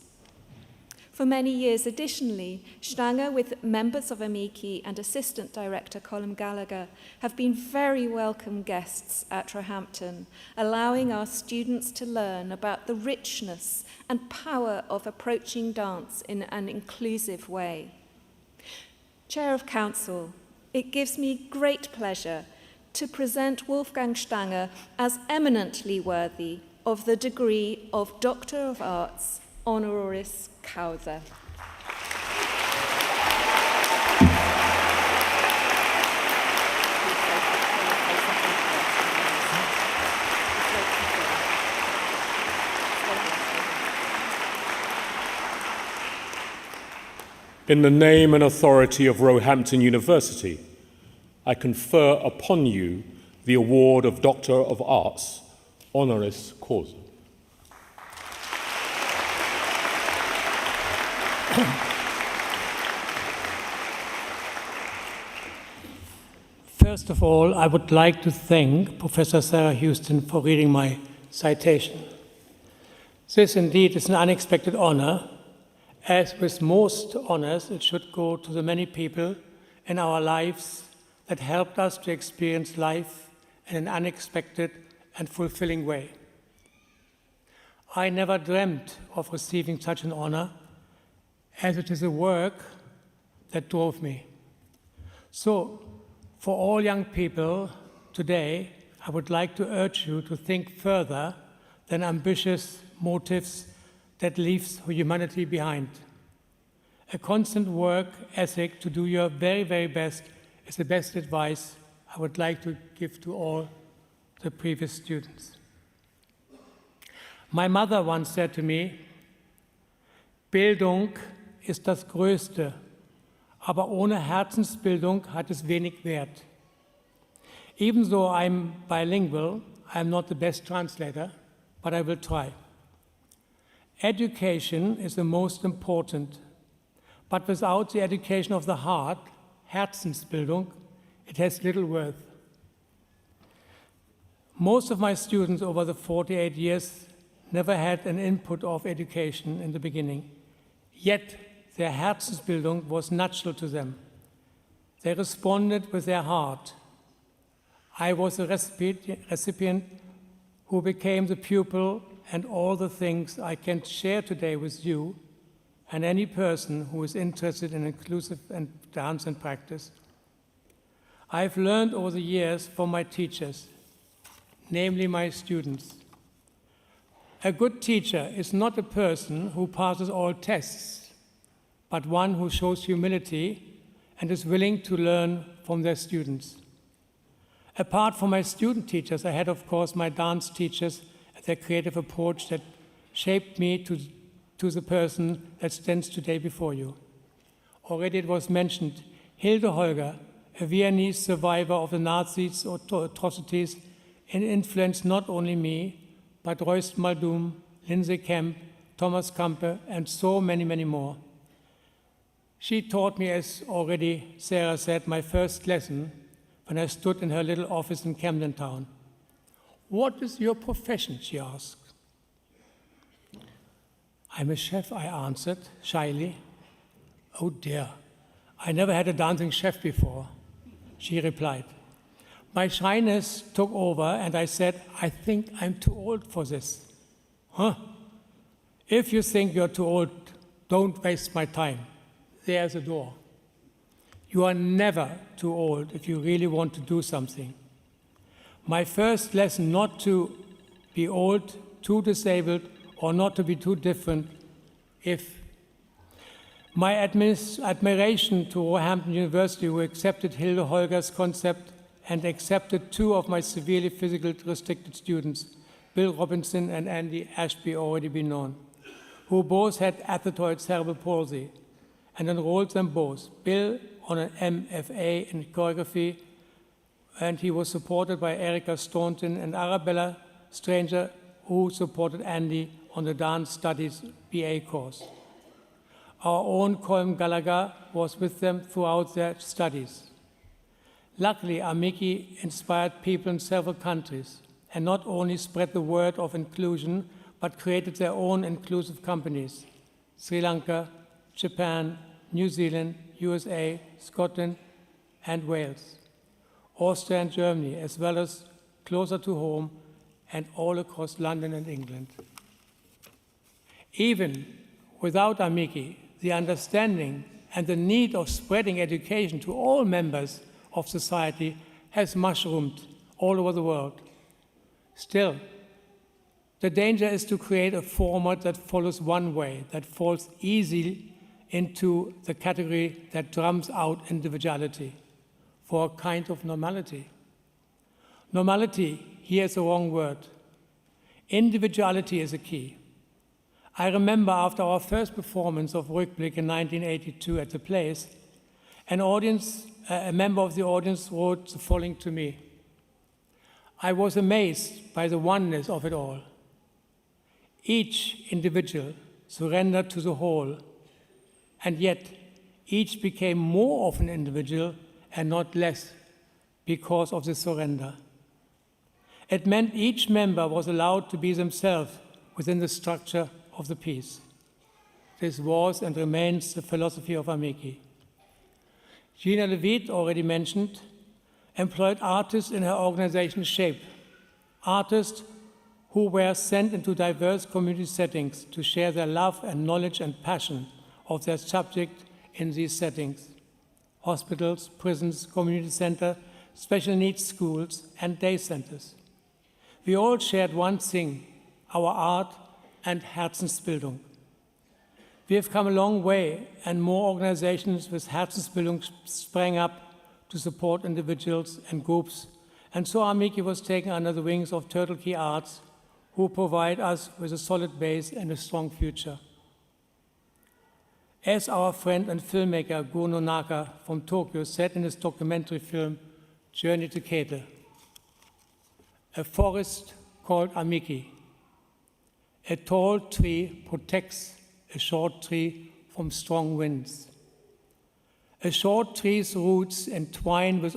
S17: For many years, additionally, Stanger, with members of Amici and Assistant Director Colm Gallagher, have been very welcome guests at Roehampton, allowing our students to learn about the richness and power of approaching dance in an inclusive way. Chair of Council, it gives me great pleasure to present Wolfgang Stanger as eminently worthy of the degree of Doctor of Arts, honoris causa.
S15: In the name and authority of Roehampton University, I confer upon you the award of Doctor of Arts, honoris causa.
S18: First of all, I would like to thank Professor Sarah Houston for reading my citation. This indeed is an unexpected honor. As with most honors, it should go to the many people in our lives that helped us to experience life in an unexpected and fulfilling way. I never dreamt of receiving such an honor, as it is a work that drove me. So, for all young people today, I would like to urge you to think further than ambitious motives that leaves humanity behind. A constant work ethic to do your very, very best is the best advice I would like to give to all the previous students. My mother once said to me, Bildung ist das Größte, aber ohne Herzensbildung hat es wenig Wert. Even though I'm bilingual, I'm not the best translator, but I will try. Education is the most important, but without the education of the heart, Herzensbildung, it has little worth. Most of my students over the 48 years never had an input of education in the beginning, yet their Herzensbildung was natural to them. They responded with their heart. I was a recipient who became the pupil, and all the things I can share today with you and any person who is interested in inclusive and dance and practice. I've learned over the years from my teachers, namely my students. A good teacher is not a person who passes all tests, but one who shows humility and is willing to learn from their students. Apart from my student teachers, I had, of course, my dance teachers and their creative approach that shaped me to the person that stands today before you. Already it was mentioned, Hilde Holger, a Viennese survivor of the Nazis' atrocities, influenced not only me, but Royce Muldoon, Lindsay Kemp, Thomas Kampe, and so many, many more. She taught me, as already Sarah said, my first lesson when I stood in her little office in Camden Town. What is your profession, she asked. I'm a chef, I answered, shyly. Oh dear, I never had a dancing chef before, she replied. My shyness took over and I said, I think I'm too old for this. Huh? If you think you're too old, don't waste my time. There's a door. You are never too old if you really want to do something. My first lesson not to be old, too disabled, or not to be too different, if. My admiration to Roehampton University, who accepted Hilde Holger's concept and accepted 2 of my severely physically restricted students, Bill Robinson and Andy Ashby, already been known, who both had athetoid cerebral palsy, and enrolled them both. Bill on an MFA in choreography, and he was supported by Erica Staunton and Arabella Stranger, who supported Andy on the Dance Studies BA course. Our own Colm Gallagher was with them throughout their studies. Luckily, Amiki inspired people in several countries and not only spread the word of inclusion, but created their own inclusive companies: Sri Lanka, Japan, New Zealand, USA, Scotland, and Wales, Austria and Germany, as well as closer to home and all across London and England. Even without Amiki, the understanding and the need of spreading education to all members of society has mushroomed all over the world. Still, the danger is to create a format that follows one way, that falls easily into the category that drums out individuality for a kind of normality. Normality, here is the wrong word. Individuality is a key. I remember after our first performance of Rückblick in 1982 at the Place, a member of the audience wrote the following to me: I was amazed by the oneness of it all. Each individual surrendered to the whole, and yet each became more of an individual and not less because of the surrender. It meant each member was allowed to be themselves within the structure of the piece. This was and remains the philosophy of Amiki. Gina Levitt, already mentioned, employed artists in her organization SHAPE, artists who were sent into diverse community settings to share their love and knowledge and passion of their subject in these settings: hospitals, prisons, community centers, special needs schools, and day centers. We all shared one thing: our art and Herzensbildung. We have come a long way, and more organizations with Herzensbildung sprang up to support individuals and groups, and so Amiki was taken under the wings of Turtle Key Arts, who provide us with a solid base and a strong future. As our friend and filmmaker Go Nonaka from Tokyo said in his documentary film Journey to Kete, a forest called Amiki. A tall tree protects a short tree from strong winds. A short tree's roots entwine with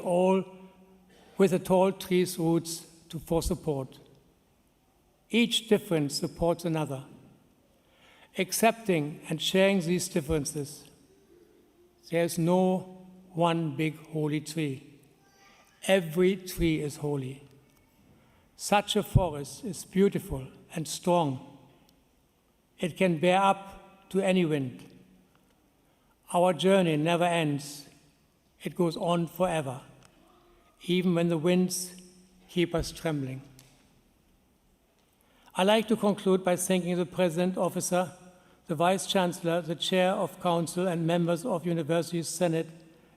S18: a tall tree's roots for support. Each difference supports another. Accepting and sharing these differences, there is no one big holy tree. Every tree is holy. Such a forest is beautiful and strong. It can bear up to any wind. Our journey never ends. It goes on forever, even when the winds keep us trembling. I'd like to conclude by thanking the President Officer, the Vice Chancellor, the Chair of Council, and members of University Senate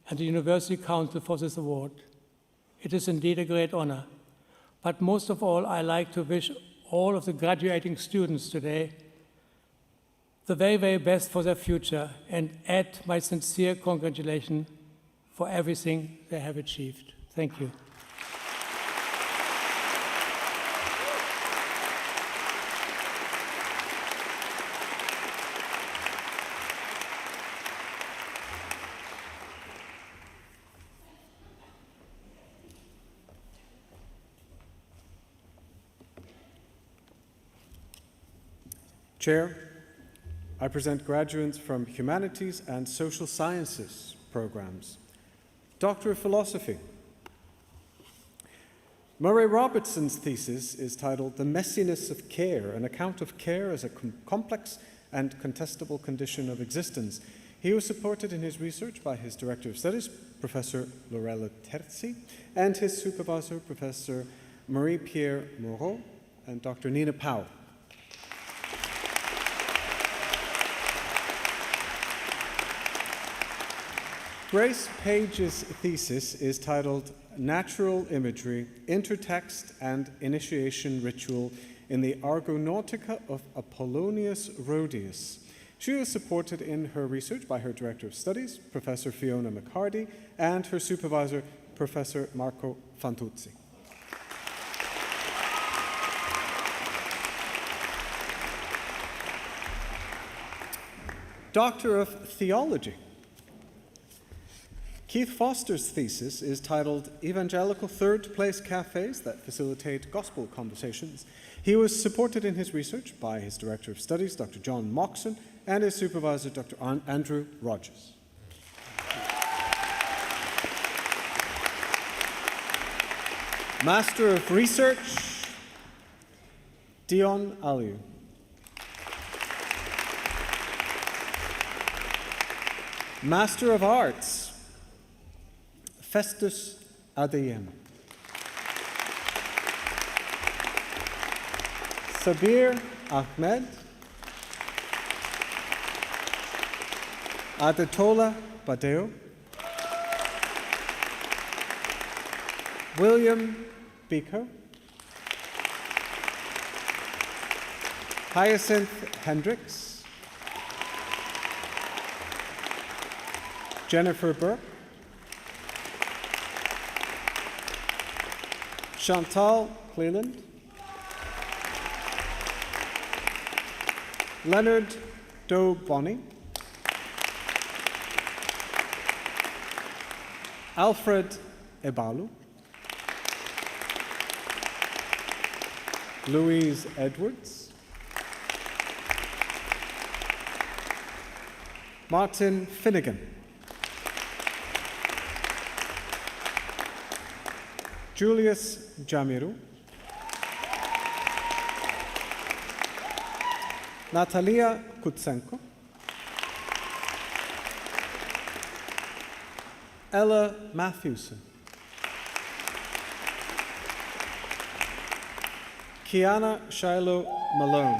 S18: and the University Council for this award. It is indeed a great honor. But most of all, I'd like to wish all of the graduating students today the very, very best for their future, and add my sincere congratulations for everything they have achieved. Thank you.
S16: Chair, I present graduates from Humanities and Social Sciences programs. Doctor of Philosophy. Murray Robertson's thesis is titled The Messiness of Care, an account of care as a complex and contestable condition of existence. He was supported in his research by his Director of Studies, Professor Lorella Terzi, and his supervisor, Professor Marie-Pierre Moreau and Dr. Nina Powell. Grace Page's thesis is titled Natural Imagery, Intertext and Initiation Ritual in the Argonautica of Apollonius Rhodius. She was supported in her research by her Director of Studies, Professor Fiona McCarty, and her supervisor, Professor Marco Fantuzzi. Doctor of Theology. Keith Foster's thesis is titled Evangelical Third Place Cafes that Facilitate Gospel Conversations. He was supported in his research by his Director of Studies, Dr. John Moxon, and his supervisor, Dr. Andrew Rogers. Master of Research, Dion Aliu. Master of Arts, Festus Adeyemi. Sabir Ahmed. Adetola Badeo. William Biko. Hyacinth Hendricks. Jennifer Burke. Chantal Cleland. Leonard Doe Bonney. Alfred Ebalu. Louise Edwards. Martin Finnegan. Julius Jamiru. Natalia Kutsenko. Ella Matthewson. Kiana Shiloh Malone.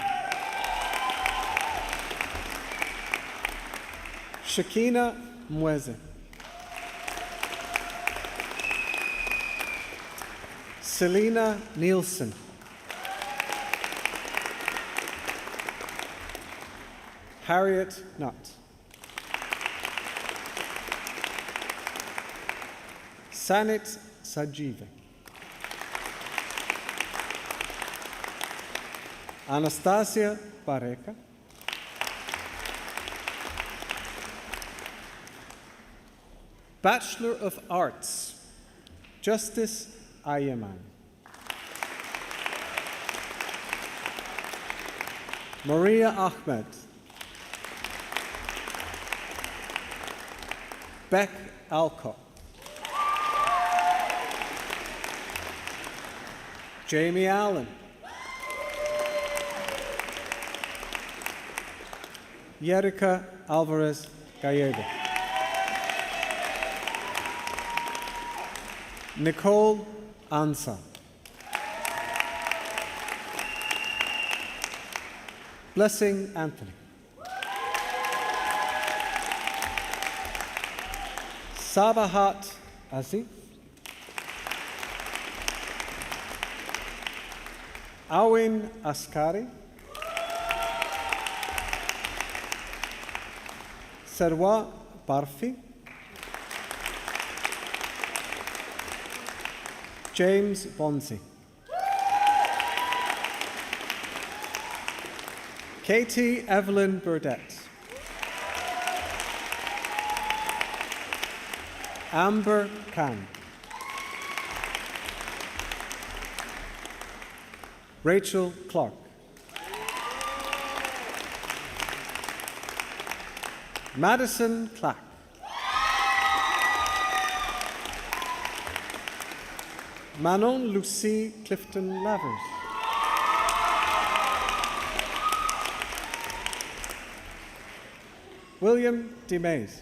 S16: Shakina Mweze. Selena Nielsen. Harriet Nutt. Sanit Sajiva. Anastasia Bareka. Bachelor of Arts, Justice Ayaman. Maria Ahmed. Beck Alcott. Jamie Allen. Yerika Alvarez Gallego. Nicole Ansa. Blessing Anthony. Sabahat Azif. Awin Askari. Sarwa Barfi. James Bonsi. Katie Evelyn Burdett. Amber Khan. Rachel Clark. Madison Clack. Manon Lucie Clifton Lavers. William D. Mays.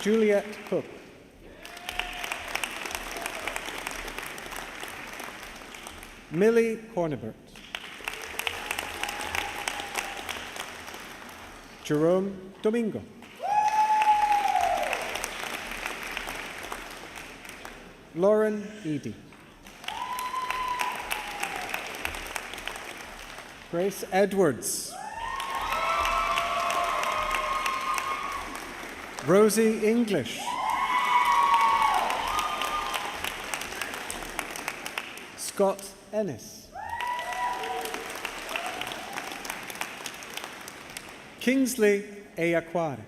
S16: Juliet Cook. Millie Cornebert. Jerome Domingo. Lauren Eady. Grace Edwards. Rosie English. Scott Ennis. Kingsley Ayaquare.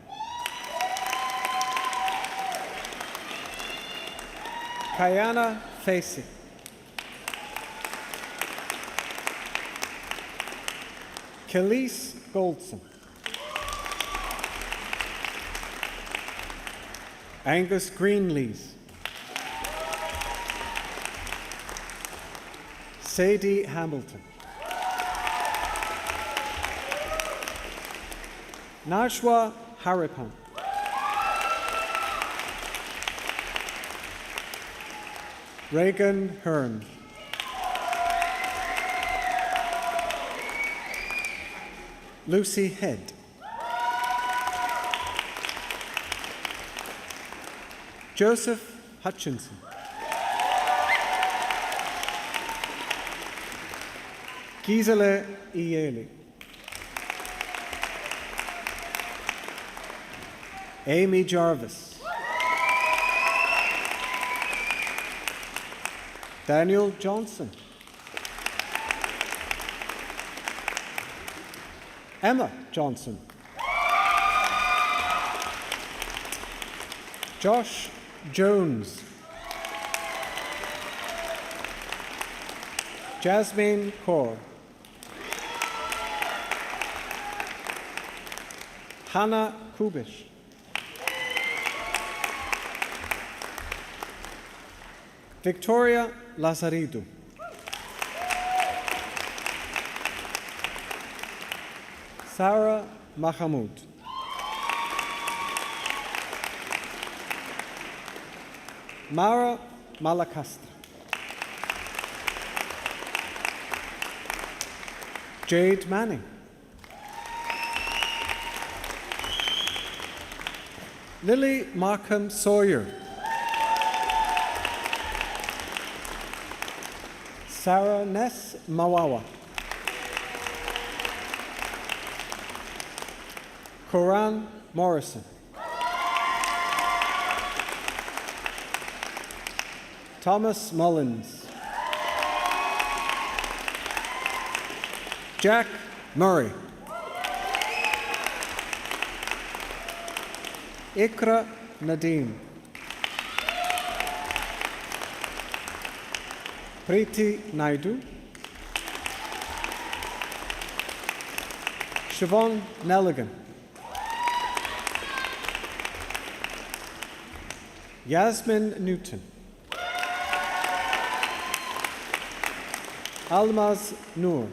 S16: Kayana Facey. Khalees Goldson. Angus Greenlees. Sadie Hamilton. Najwa Haripan. Reagan Hearn. Lucy Head. Joseph Hutchinson. Gisele Ieli. Amy Jarvis. Daniel Johnson. Emma Johnson. Josh Jones. Jasmine Kaur. Hannah Kubish. Victoria Lazaridu. Sarah Mahamud. Mara Malakasta. Jade Manning. Lily Markham Sawyer. Sarah Ness Mawawa. Koran Morrison. Thomas Mullins. Jack Murray. Ikra Nadeem. Preeti Naidu. Siobhan Nelligan. Yasmin Newton. Almaz Noor.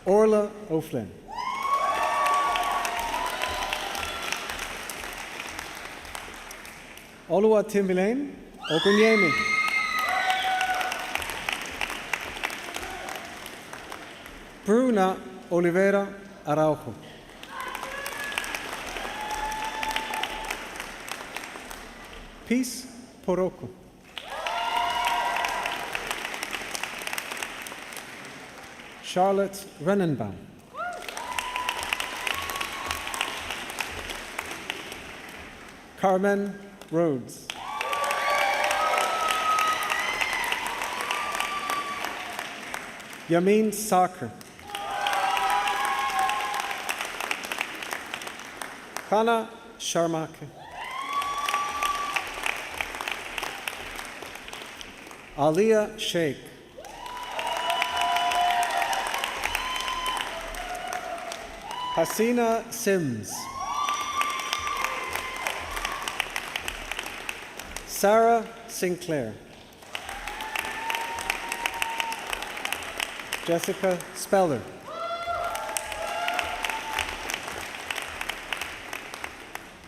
S16: Orla O'Flynn. Oluwatimilane Ogunyemi. Bruna Oliveira Araujo. Peace Poroko. Charlotte Renenbaum. Carmen Rhodes. Yamin Sarkar. Kana Sharmake. Aliyah Sheikh. Hasina Sims. Sarah Sinclair. Jessica Speller.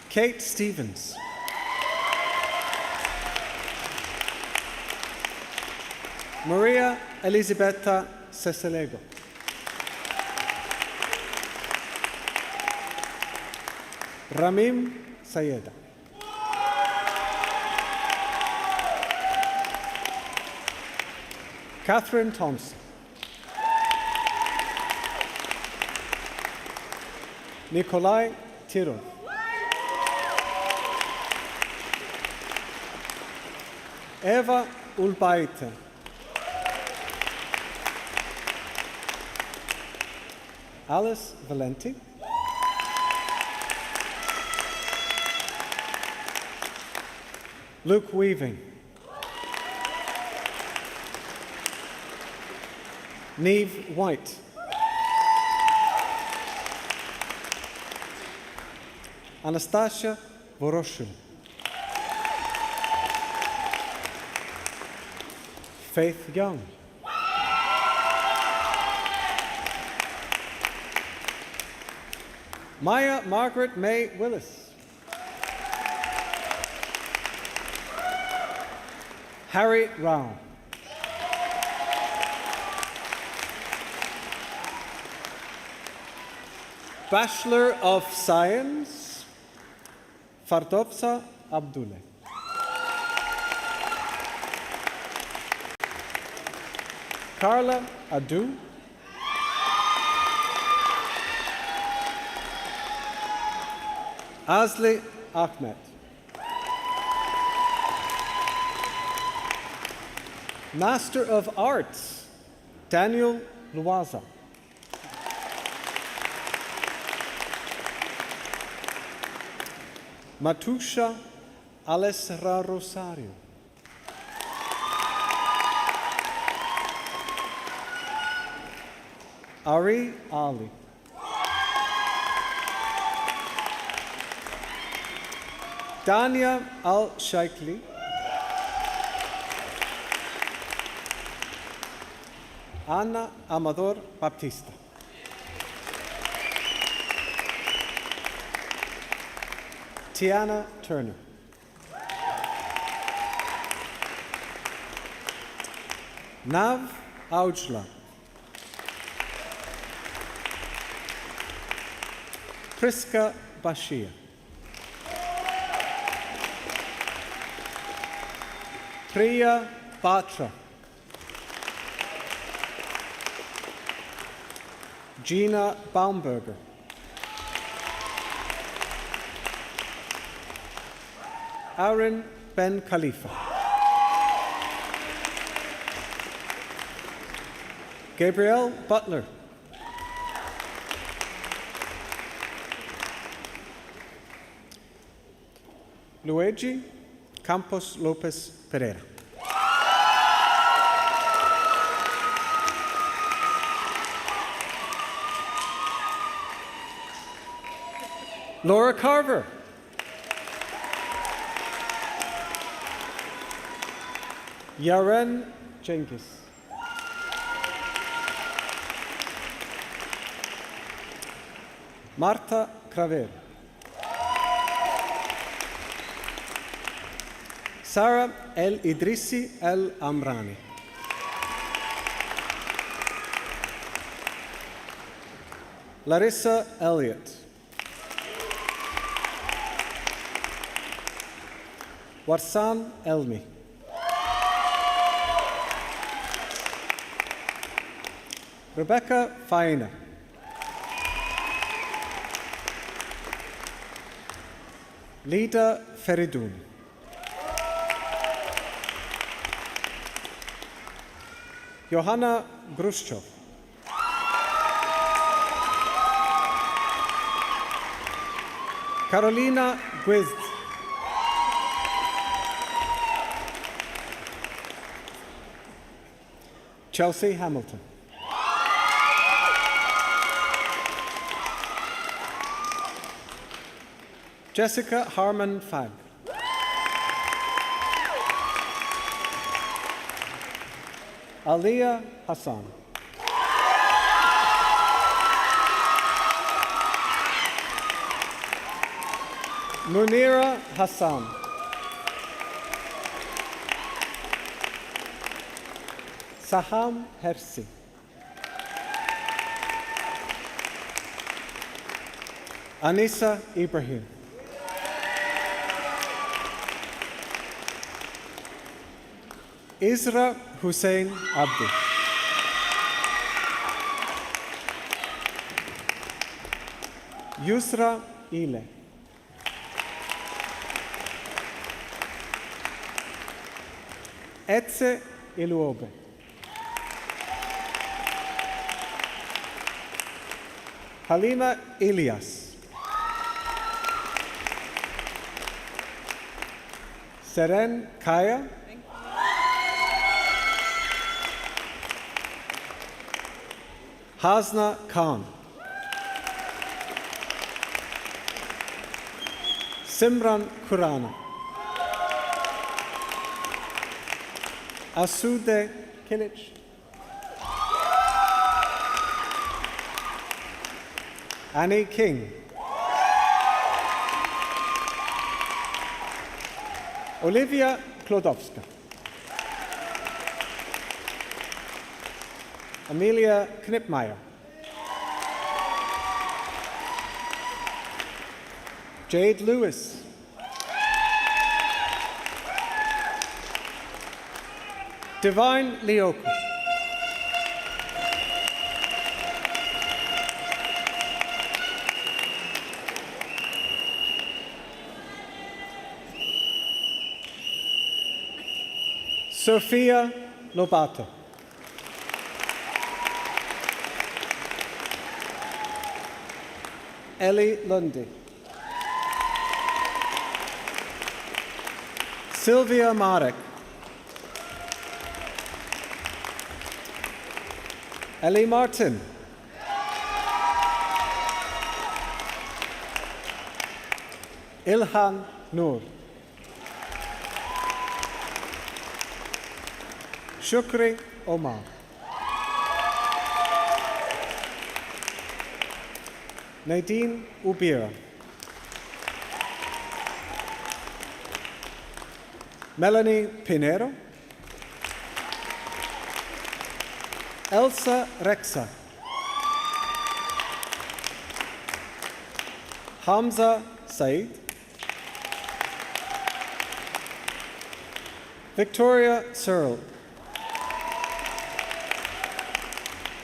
S16: Kate Stevens. Maria Elisabetta Cesalego. Ramim Sayeda. Catherine Thompson. Nikolai Tirov. Eva Ulbaite. Alice Valenti. Luke Weaving. Neve White. Anastasia Voroshin. Faith Young. Maya Margaret May Willis. Harry Rao. Bachelor of Science, Fardovsa Abdullah. Carla Adu. Asli Ahmed. Master of Arts, Daniel Luaza. Matusha Alessra Rosario. Ari Ali. Dania Al-Shaikli. Ana Amador Baptista. Tiana Turner. Nav Aujla. Priska Bashir. Priya Batra. Gina Baumberger. Aaron Ben Khalifa. Gabrielle Butler. Luigi Campos Lopez Pereira. Laura Carver. Yaren Jenkins. Marta Craver. Sarah El Idrissi El Amrani. Larissa Elliott. Warsan Elmi. Rebecca Faina. Lida Feridun. Johanna Grushchov. Carolina Guizd. Chelsea Hamilton. Jessica Harmon Fag. Aliyah Hassan. Munira Hassan. Saham Hersi. Anissa Ibrahim. Isra Hussein Abdi. Yusra Ile. Etze Iluobe. Halima Ilyas. Seren Kaya. Hasna Khan. Simran Kurana. Asude Kilic. Annie King. Olivia Klodowska. Amelia Knipmeyer. Jade Lewis. Divine Leoku. Sophia Lobato. Ellie Lundy. Sylvia Marek. Ellie Martin. Ilhan Noor. Shukri Omar. Nadine Ubira. Melanie Pinero. Elsa Rexa. Hamza Said. Victoria Searle.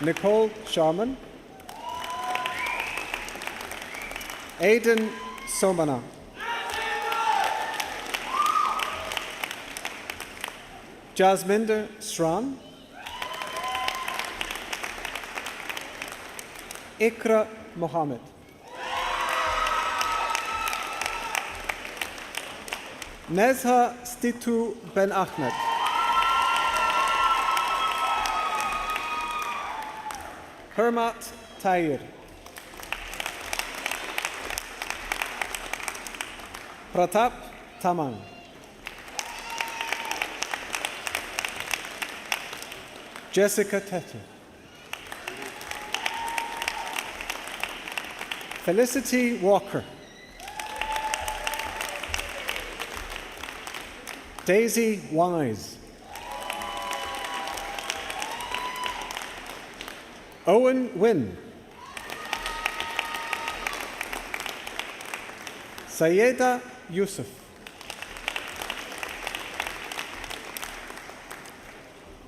S16: Nicole Sharman. Aidan Somana. Jasminder Sran. Ikra Mohammed. Nezha Stitu Ben Ahmed. Hermat Tahir. Pratap Taman. Jessica Tetter. Felicity Walker. Daisy Wise. Owen Wynn. Sayeda Yusuf.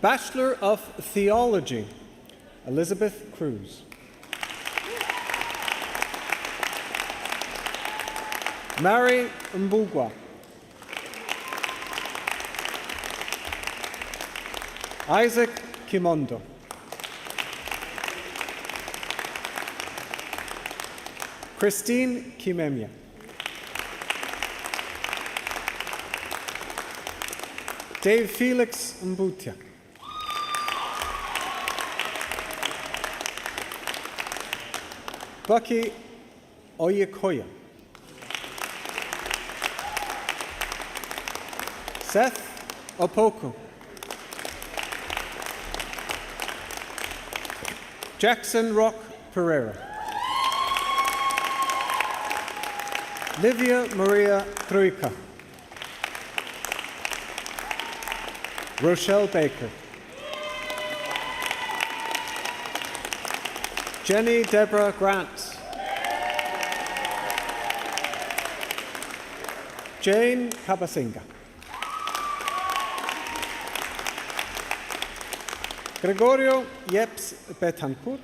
S16: Bachelor of Theology, Elizabeth Cruz. Mary Mbugwa. Isaac Kimondo. Christine Kimemia. Dave Felix Mbutia. Bucky Oyekoya. Seth Opoko. Jackson Rock Pereira. Livia Maria Troika. Rochelle Baker. Jenny Deborah Grant. Jane Kabasinga. Gregorio Yeps Betancourt.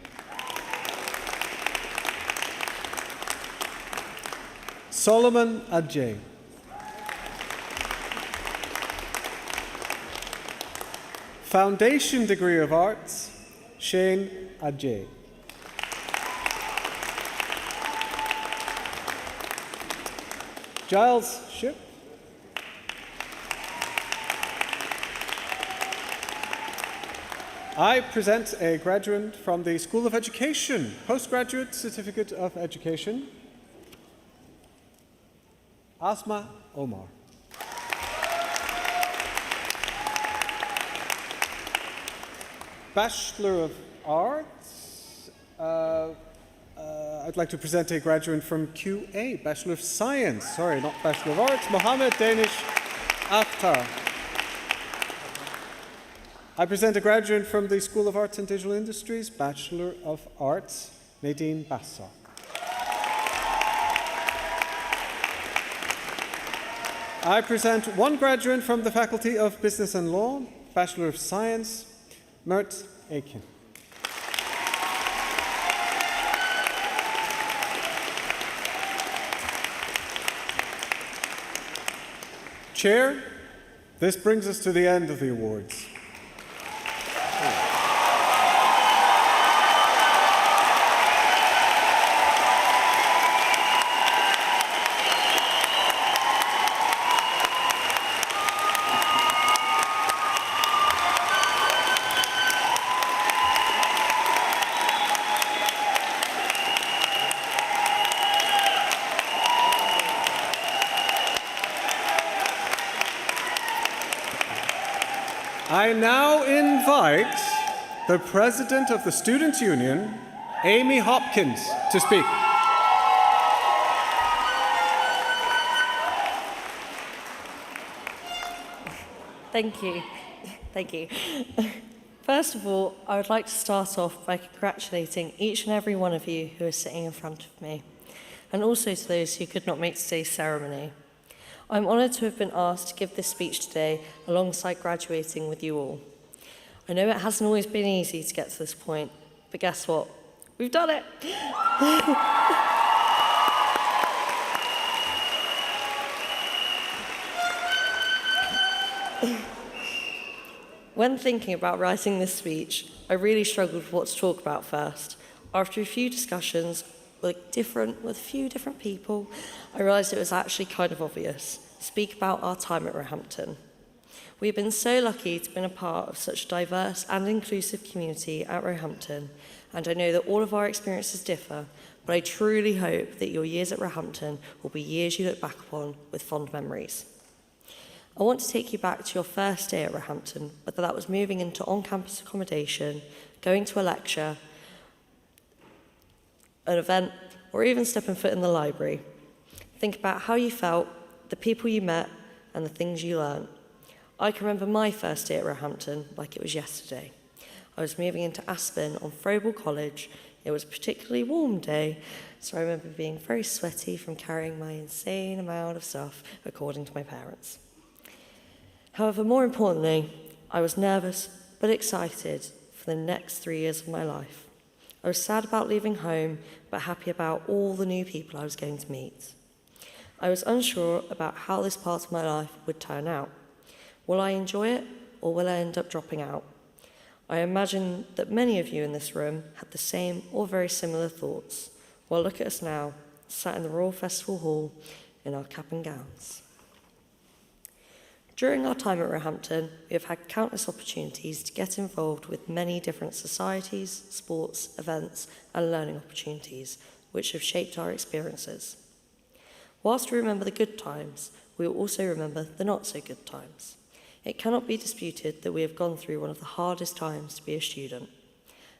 S16: Solomon Adjei. Foundation Degree of Arts, Shane Adjei. Giles Ship. I present a graduate from the School of Education, Postgraduate Certificate of Education, Asma Omar. Bachelor of Arts, I'd like to present a graduate from QA, Bachelor of Science, sorry, not Bachelor of Arts, Mohammed Danish Akhtar. I present a graduate from the School of Arts and Digital Industries, Bachelor of Arts, Nadine Bassar. I present one graduate from the Faculty of Business and Law, Bachelor of Science, Mert Aiken. Chair, this brings us to the end of the awards. I now invite the President of the Students' Union, Amy Hopkins, to speak.
S19: Thank you. Thank you. First of all, I would like to start off by congratulating each and every one of you who is sitting in front of me, and also to those who could not make today's ceremony. I'm honoured to have been asked to give this speech today alongside graduating with you all. I know it hasn't always been easy to get to this point, but guess what? We've done it! When thinking about writing this speech, I really struggled with what to talk about first. After a few discussions with a few different people, I realised it was actually kind of obvious. Speak about our time at Roehampton. We've been so lucky to have been a part of such a diverse and inclusive community at Roehampton, and I know that all of our experiences differ, but I truly hope that your years at Roehampton will be years you look back upon with fond memories. I want to take you back to your first day at Roehampton, whether that was moving into on-campus accommodation, going to a lecture, an event, or even stepping foot in the library. Think about how you felt, the people you met, and the things you learned. I can remember my first day at Roehampton like it was yesterday. I was moving into Aspen on Frobel College. It was a particularly warm day, so I remember being very sweaty from carrying my insane amount of stuff, according to my parents. However, more importantly, I was nervous but excited for the next 3 years of my life. I was sad about leaving home, but happy about all the new people I was going to meet. I was unsure about how this part of my life would turn out. Will I enjoy it, or will I end up dropping out? I imagine that many of you in this room had the same or very similar thoughts. Well, look at us now, sat in the Royal Festival Hall in our cap and gowns. During our time at Roehampton, we have had countless opportunities to get involved with many different societies, sports, events, and learning opportunities, which have shaped our experiences. Whilst we remember the good times, we will also remember the not so good times. It cannot be disputed that we have gone through one of the hardest times to be a student.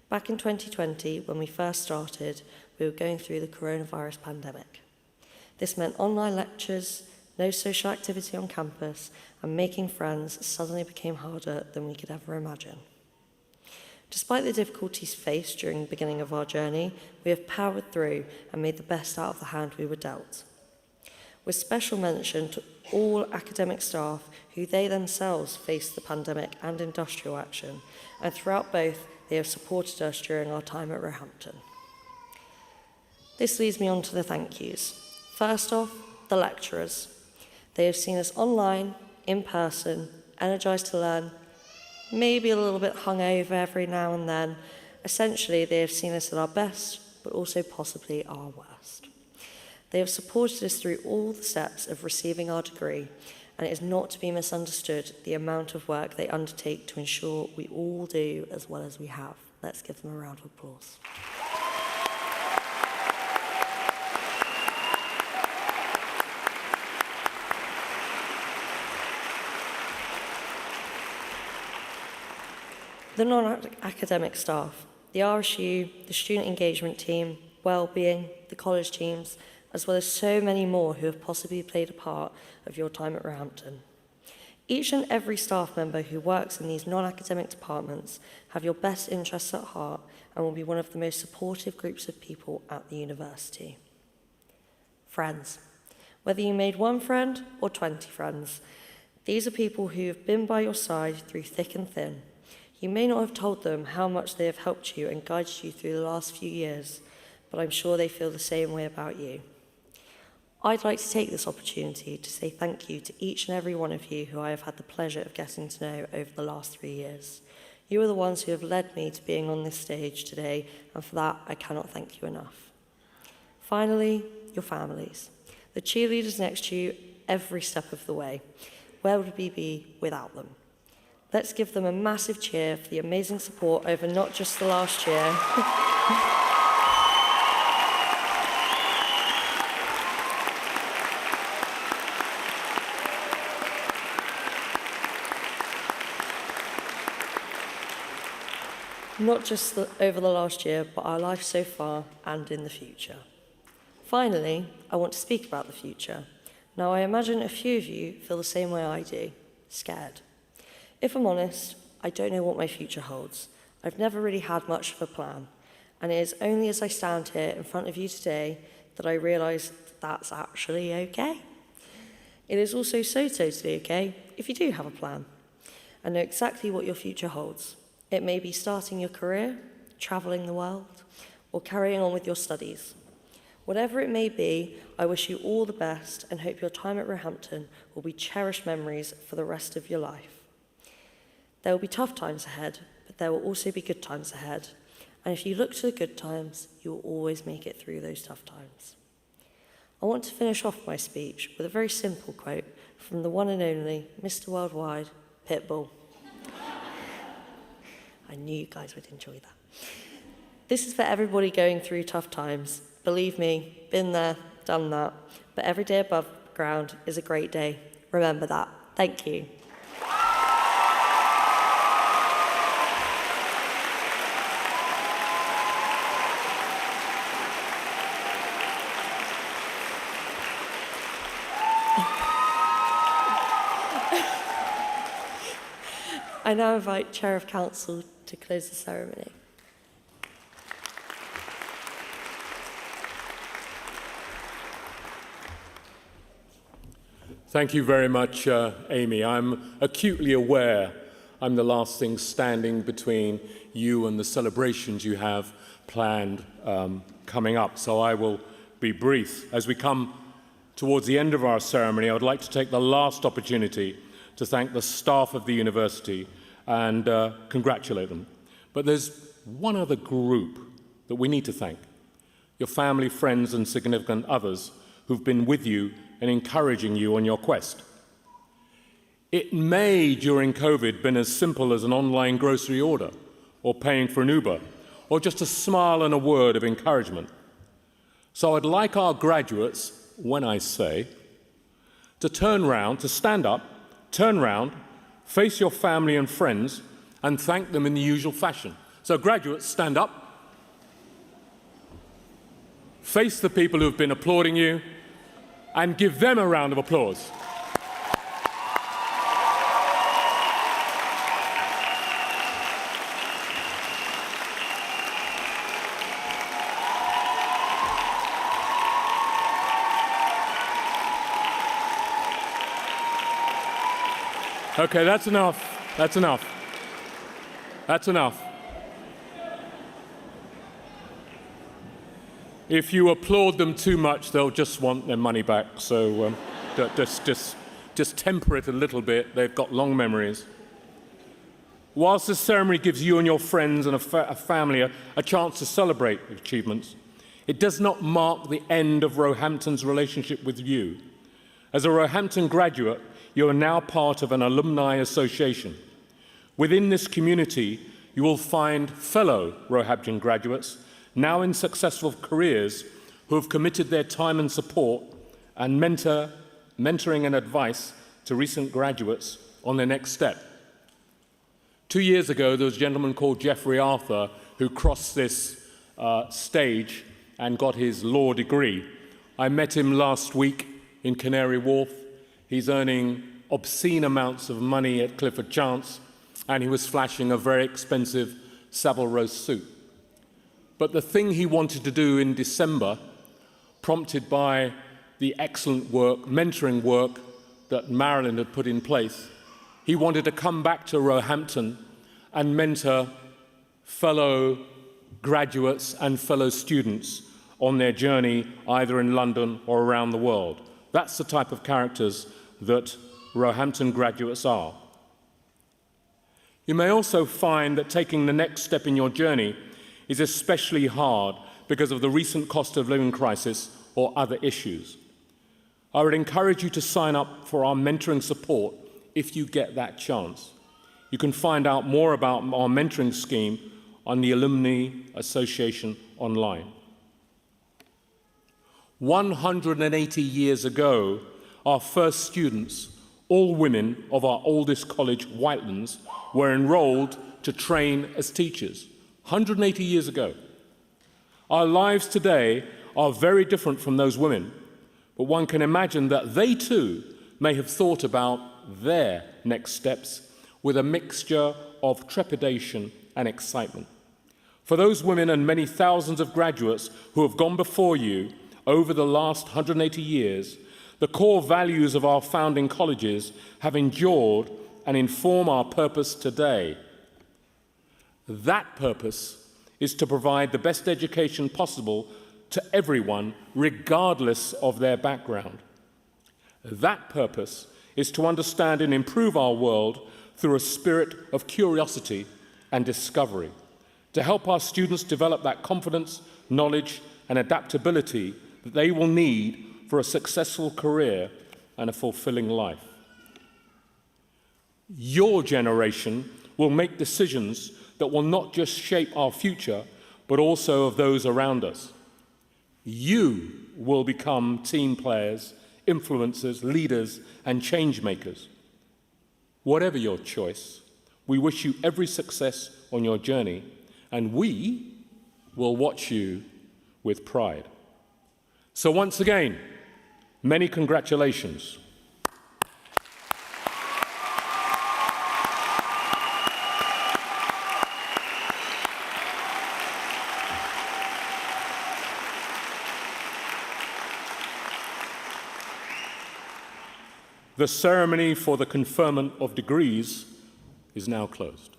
S19: Back in 2020, when we first started, we were going through the coronavirus pandemic. This meant online lectures, no social activity on campus, and making friends suddenly became harder than we could ever imagine. Despite the difficulties faced during the beginning of our journey, we have powered through and made the best out of the hand we were dealt. With special mention to all academic staff who they themselves faced the pandemic and industrial action, and throughout both, they have supported us during our time at Roehampton. This leads me on to the thank yous. First off, the lecturers. They have seen us online, in person, energised to learn, maybe a little bit hungover every now and then. Essentially, they have seen us at our best, but also possibly our worst. They have supported us through all the steps of receiving our degree, and it is not to be misunderstood the amount of work they undertake to ensure we all do as well as we have. Let's give them a round of applause. The non-academic staff, the RSU, the student engagement team, wellbeing, the college teams, as well as so many more who have possibly played a part of your time at Roehampton. Each and every staff member who works in these non-academic departments have your best interests at heart and will be one of the most supportive groups of people at the university. Friends. Whether you made one friend or 20 friends, these are people who have been by your side through thick and thin. You may not have told them how much they have helped you and guided you through the last few years, but I'm sure they feel the same way about you. I'd like to take this opportunity to say thank you to each and every one of you who I have had the pleasure of getting to know over the last 3 years. You are the ones who have led me to being on this stage today, and for that, I cannot thank you enough. Finally, your families. The cheerleaders next to you every step of the way. Where would we be without them? Let's give them a massive cheer for the amazing support over not just the last year, not just over the last year, but our life so far and in the future. Finally, I want to speak about the future. Now, I imagine a few of you feel the same way I do, scared. If I'm honest, I don't know what my future holds. I've never really had much of a plan, and it is only as I stand here in front of you today that I realise that that's actually okay. It is also so totally okay if you do have a plan and know exactly what your future holds. It may be starting your career, travelling the world, or carrying on with your studies. Whatever it may be, I wish you all the best and hope your time at Roehampton will be cherished memories for the rest of your life. There will be tough times ahead, but there will also be good times ahead. And if you look to the good times, you will always make it through those tough times. I want to finish off my speech with a very simple quote from the one and only Mr. Worldwide, Pitbull. I knew you guys would enjoy that. This is for everybody going through tough times. Believe me, been there, done that. But every day above ground is a great day. Remember that. Thank you. I now invite Chair of Council to close the ceremony.
S15: Thank you very much, Amy. I'm acutely aware I'm the last thing standing between you and the celebrations you have planned coming up, so I will be brief. As we come towards the end of our ceremony, I would like to take the last opportunity to thank the staff of the university and congratulate them. But there's one other group that we need to thank. Your family, friends and significant others who've been with you and encouraging you on your quest. It may, during COVID, been as simple as an online grocery order or paying for an Uber or just a smile and a word of encouragement. So I'd like our graduates, when I say, to turn round, to stand up, turn round, face your family and friends, and thank them in the usual fashion. So graduates, stand up. Face the people who've been applauding you, and give them a round of applause. Okay, that's enough. That's enough. That's enough. If you applaud them too much, they'll just want their money back. So just temper it a little bit. They've got long memories. Whilst this ceremony gives you and your friends and a family a chance to celebrate achievements, it does not mark the end of Roehampton's relationship with you. As a Roehampton graduate, you are now part of an alumni association. Within this community, you will find fellow Roehampton graduates, now in successful careers, who have committed their time and support and mentoring and advice to recent graduates on their next step. 2 years ago, there was a gentleman called Jeffrey Arthur who crossed this stage and got his law degree. I met him last week in Canary Wharf. He's earning obscene amounts of money at Clifford Chance, and he was flashing a very expensive Savile Row suit. But the thing he wanted to do in December, prompted by the excellent work, mentoring work that Marilyn had put in place, he wanted to come back to Roehampton and mentor fellow graduates and fellow students on their journey either in London or around the world. That's the type of characters that Roehampton graduates are. You may also find that taking the next step in your journey is especially hard because of the recent cost of living crisis or other issues. I would encourage you to sign up for our mentoring support if you get that chance. You can find out more about our mentoring scheme on the Alumni Association online. 180 years ago, our first students, all women of our oldest college, Whitelands, were enrolled to train as teachers. 180 years ago. Our lives today are very different from those women, but one can imagine that they too may have thought about their next steps with a mixture of trepidation and excitement. For those women and many thousands of graduates who have gone before you over the last 180 years, the core values of our founding colleges have endured and inform our purpose today. That purpose is to provide the best education possible to everyone, regardless of their background. That purpose is to understand and improve our world through a spirit of curiosity and discovery, to help our students develop that confidence, knowledge, and adaptability that they will need for a successful career and a fulfilling life. Your generation will make decisions that will not just shape our future, but also of those around us. You will become team players, influencers, leaders, and change makers. Whatever your choice, we wish you every success on your journey, and we will watch you with pride. So once again, many congratulations. The ceremony for the conferment of degrees is now closed.